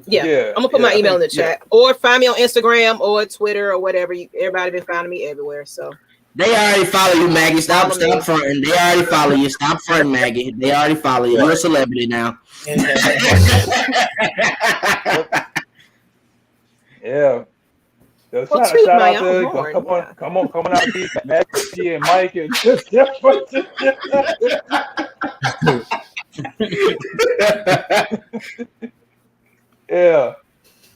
Yeah, I'm gonna put my email in the chat, or find me on Instagram or Twitter or whatever. Everybody been finding me everywhere. So they already follow you, Maggie. Stop fronting. They already follow you. Stop fronting, Maggie. They already follow you. You're a celebrity now. Yeah. Well, shout out to come on out to Maggie and Mike and yeah.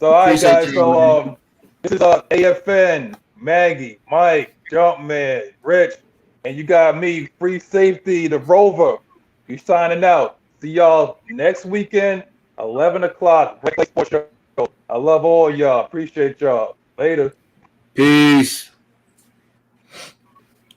So all right, guys. So this is AFN, Maggie, Mike, Jumpman, Rich, and you got me, Free Safety, the Rover. We signing out. See y'all next weekend, 11 o'clock. Sports Show. I love all y'all. Appreciate y'all. Later. Peace.